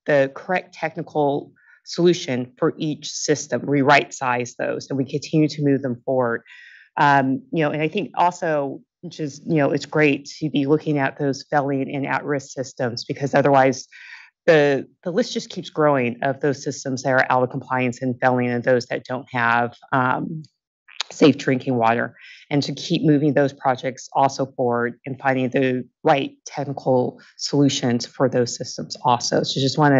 the correct technical solution for each system. We right size those and we continue to move them forward. And I think also, which is, it's great to be looking at those failing and at-risk systems, because otherwise the list just keeps growing of those systems that are out of compliance and failing, and those that don't have safe drinking water, and to keep moving those projects also forward and finding the right technical solutions for those systems also. So just want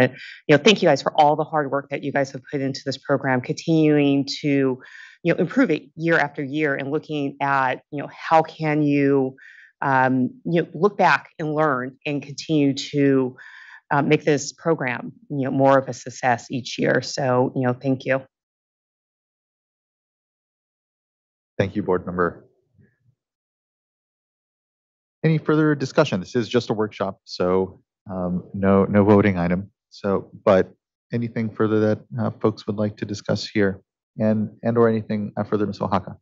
to, thank you guys for all the hard work that you guys have put into this program, continuing to, improve it year after year and looking at, how can you, look back and learn and continue to make this program, more of a success each year. So, thank you. Thank you, board member. Any further discussion? This is just a workshop, so no voting item. So, but anything further that folks would like to discuss here, and or anything further, Ms. Oaxaca?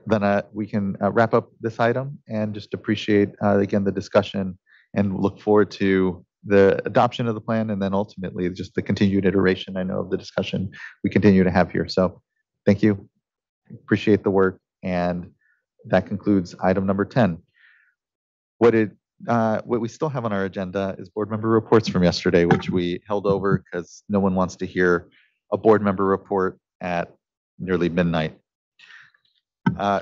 Then we can wrap up this item and just appreciate again the discussion and look forward to the adoption of the plan and then ultimately just the continued iteration, I know, of the discussion we continue to have here. So thank you. Appreciate the work. And that concludes item number 10. What we still have on our agenda is board member reports from yesterday, which we held over because no one wants to hear a board member report at nearly midnight.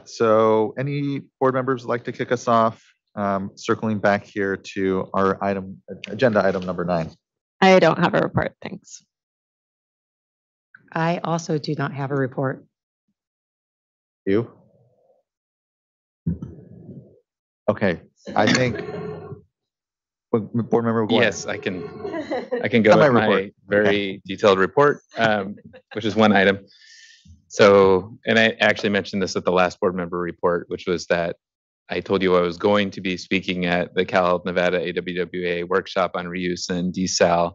So any board members would like to kick us off? Circling back here to our agenda item number 9. I don't have a report, thanks. I also do not have a report. You? Okay, I think board member. Yes, I can go with my very detailed report, which is one item. So, and I actually mentioned this at the last board member report, which was that I told you I was going to be speaking at the Cal Nevada AWWA workshop on reuse and desal.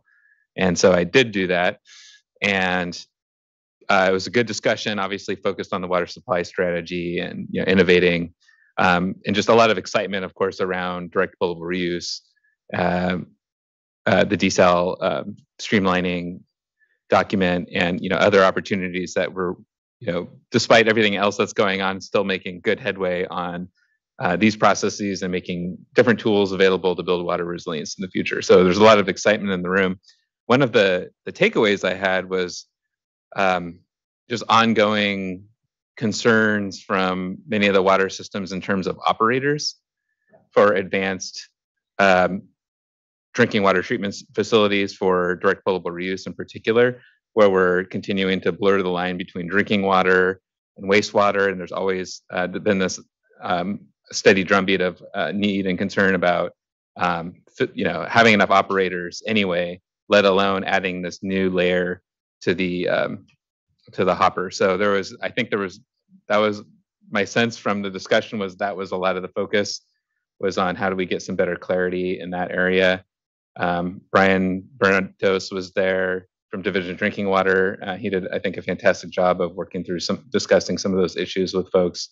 And so I did do that. And it was a good discussion, obviously focused on the water supply strategy and innovating, and just a lot of excitement, of course, around direct pullable reuse, the desal streamlining document, and other opportunities that were, despite everything else that's going on, still making good headway on these processes and making different tools available to build water resilience in the future. So there's a lot of excitement in the room. One of the takeaways I had was just ongoing concerns from many of the water systems in terms of operators for advanced drinking water treatment facilities for direct pullable reuse in particular, where we're continuing to blur the line between drinking water and wastewater. And there's always been this steady drumbeat of need and concern about having enough operators anyway, let alone adding this new layer to the hopper. So that was my sense from the discussion, was that was a lot of the focus was on how do we get some better clarity in that area. Brian Bernados was there from Division of Drinking Water. He did, I think, a fantastic job of working through discussing some of those issues with folks.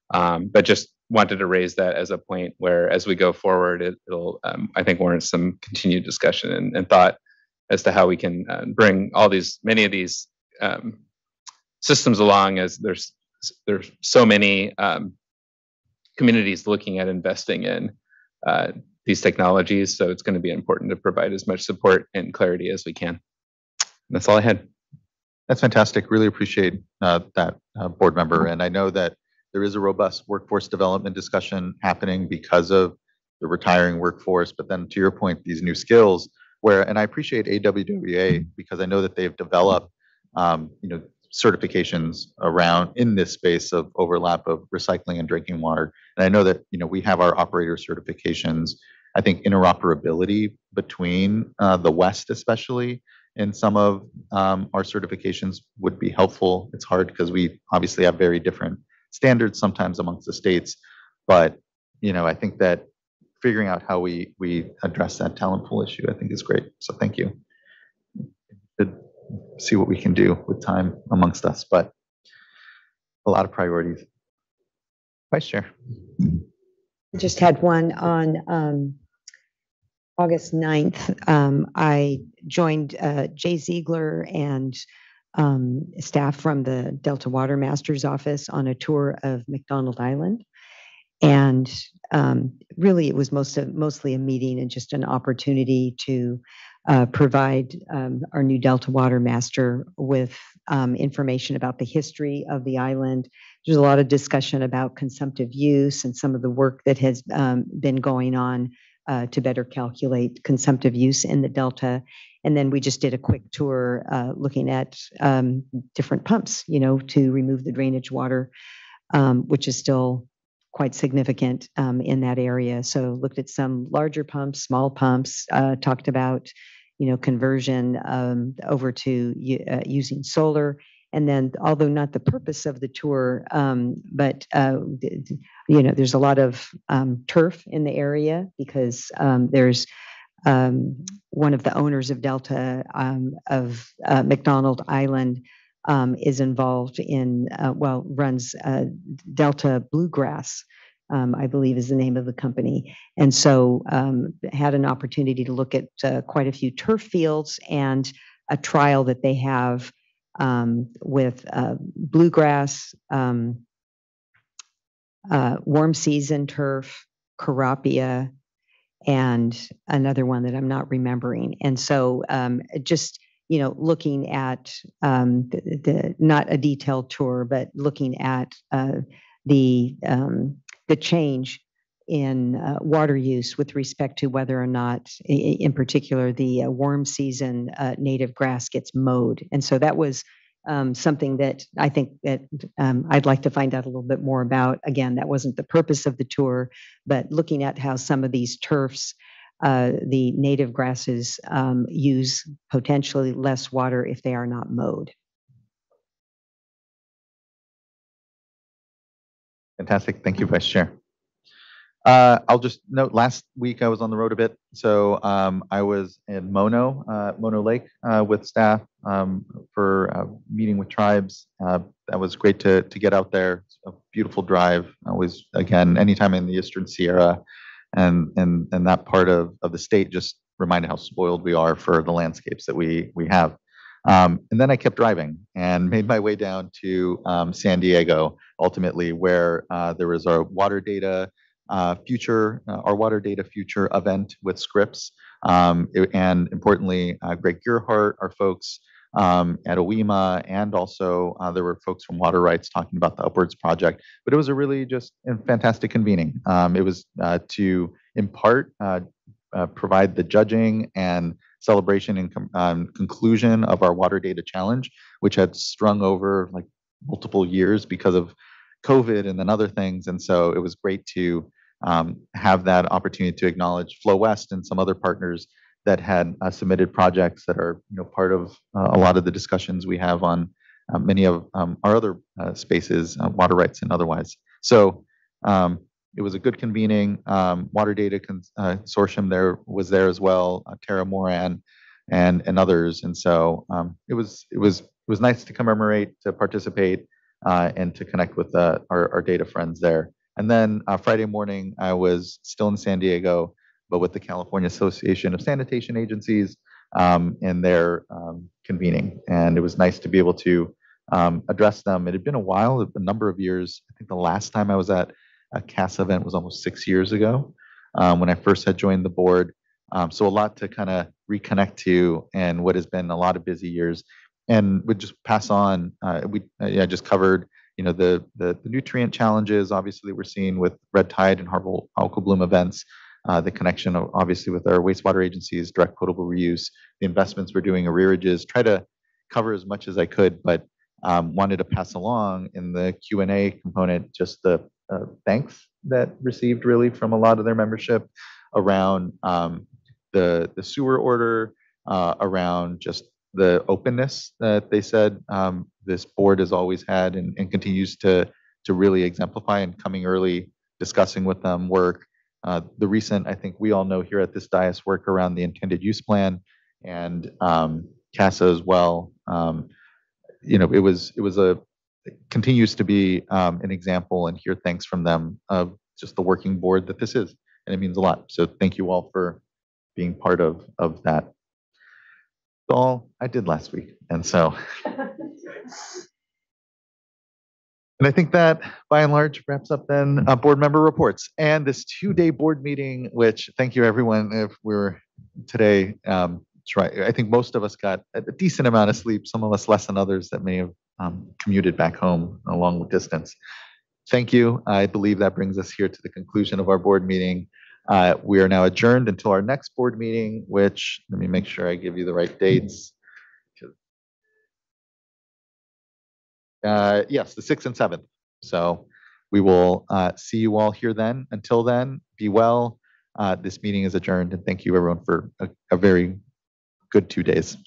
But just wanted to raise that as a point where, as we go forward, it'll, I think, warrant some continued discussion and thought as to how we can bring many of these systems along, as there's so many communities looking at investing in these technologies. So it's going to be important to provide as much support and clarity as we can. And that's all I had. That's fantastic. Really appreciate that, board member. And I know that there is a robust workforce development discussion happening because of the retiring workforce. But then to your point, these new skills and I appreciate AWWA because I know that they've developed, certifications around in this space of overlap of recycling and drinking water. And I know that, we have our operator certifications. I think interoperability between the West, especially in some of our certifications, would be helpful. It's hard because we obviously have very different standards sometimes amongst the states, but I think that figuring out how we address that talent pool issue, I think, is great. So thank you. See what we can do with time amongst us, but a lot of priorities. Vice Chair. I just had one on August 9th. I joined Jay Ziegler and staff from the Delta Water Master's office on a tour of McDonald Island. And really, it was mostly a meeting and just an opportunity to provide our new Delta Water Master with information about the history of the island. There's a lot of discussion about consumptive use and some of the work that has been going on to better calculate consumptive use in the Delta. And then we just did a quick tour looking at different pumps, to remove the drainage water, which is still quite significant in that area. So looked at some larger pumps, small pumps, talked about, conversion over to using solar. And then, although not the purpose of the tour, but there's a lot of turf in the area because there's one of the owners of Delta of McDonald Island is involved in, runs Delta Bluegrass, I believe is the name of the company. And so had an opportunity to look at quite a few turf fields and a trial that they have with bluegrass, warm season turf, carapia, and another one that I'm not remembering. And so just, looking at not a detailed tour, but looking at the change in water use with respect to whether or not, in particular, the warm season native grass gets mowed. And so that was something that I think that I'd like to find out a little bit more about. Again, that wasn't the purpose of the tour, but looking at how some of these turfs, the native grasses, use potentially less water if they are not mowed. Fantastic. Thank you, Vice Chair. I'll just note, last week I was on the road a bit. So I was in Mono Lake with staff for a meeting with tribes. That was great to get out there. It's a beautiful drive. Always, again, anytime in the Eastern Sierra and that part of the state, just reminded how spoiled we are for the landscapes that we have. And then I kept driving and made my way down to San Diego, ultimately, where there was our water data future event with Scripps, and importantly, Greg Gearhart, our folks at OEMA, and also there were folks from Water Rights talking about the Upwards project. But it was a really just fantastic convening. It was to, in part, provide the judging and celebration and conclusion of our water data challenge, which had strung over like multiple years because of COVID and then other things. And so it was great to have that opportunity to acknowledge Flow West and some other partners that had submitted projects that are part of a lot of the discussions we have on many of our other spaces, water rights and otherwise. So it was a good convening. Water Data Consortium was there as well, Tara Moran and others. And so it was nice to commemorate, to participate, and to connect with our data friends there. And then Friday morning, I was still in San Diego, but with the California Association of Sanitation Agencies in their convening. And it was nice to be able to address them. It had been a while, a number of years. I think the last time I was at a CAS event was almost 6 years ago when I first had joined the board. So a lot to kind of reconnect to, and what has been a lot of busy years. And would just pass on. I just covered, the nutrient challenges. Obviously, we're seeing with red tide and harmful algal bloom events. The connection, obviously, with our wastewater agencies, direct potable reuse, the investments we're doing, arrearages. Try to cover as much as I could, but wanted to pass along in the Q&A component just the thanks that received really from a lot of their membership around the sewer order, around just the openness that they said this board has always had and continues to really exemplify, and coming early, discussing with them work. The recent, I think we all know here at this dais, work around the intended use plan and CASA as well. It continues to be an example, and hear thanks from them of just the working board that this is, and it means a lot. So thank you all for being part of that. That's all I did last week, and so. And I think that, by and large, wraps up then board member reports and this 2-day board meeting, which, thank you everyone. If we're today try. I think most of us got a decent amount of sleep. Some of us less than others that may have commuted back home a long distance. Thank you. I believe that brings us here to the conclusion of our board meeting. We are now adjourned until our next board meeting, which, let me make sure I give you the right dates. Yes, the 6th and 7th. So we will see you all here then. Until then, be well. This meeting is adjourned, and thank you everyone for a very good 2 days.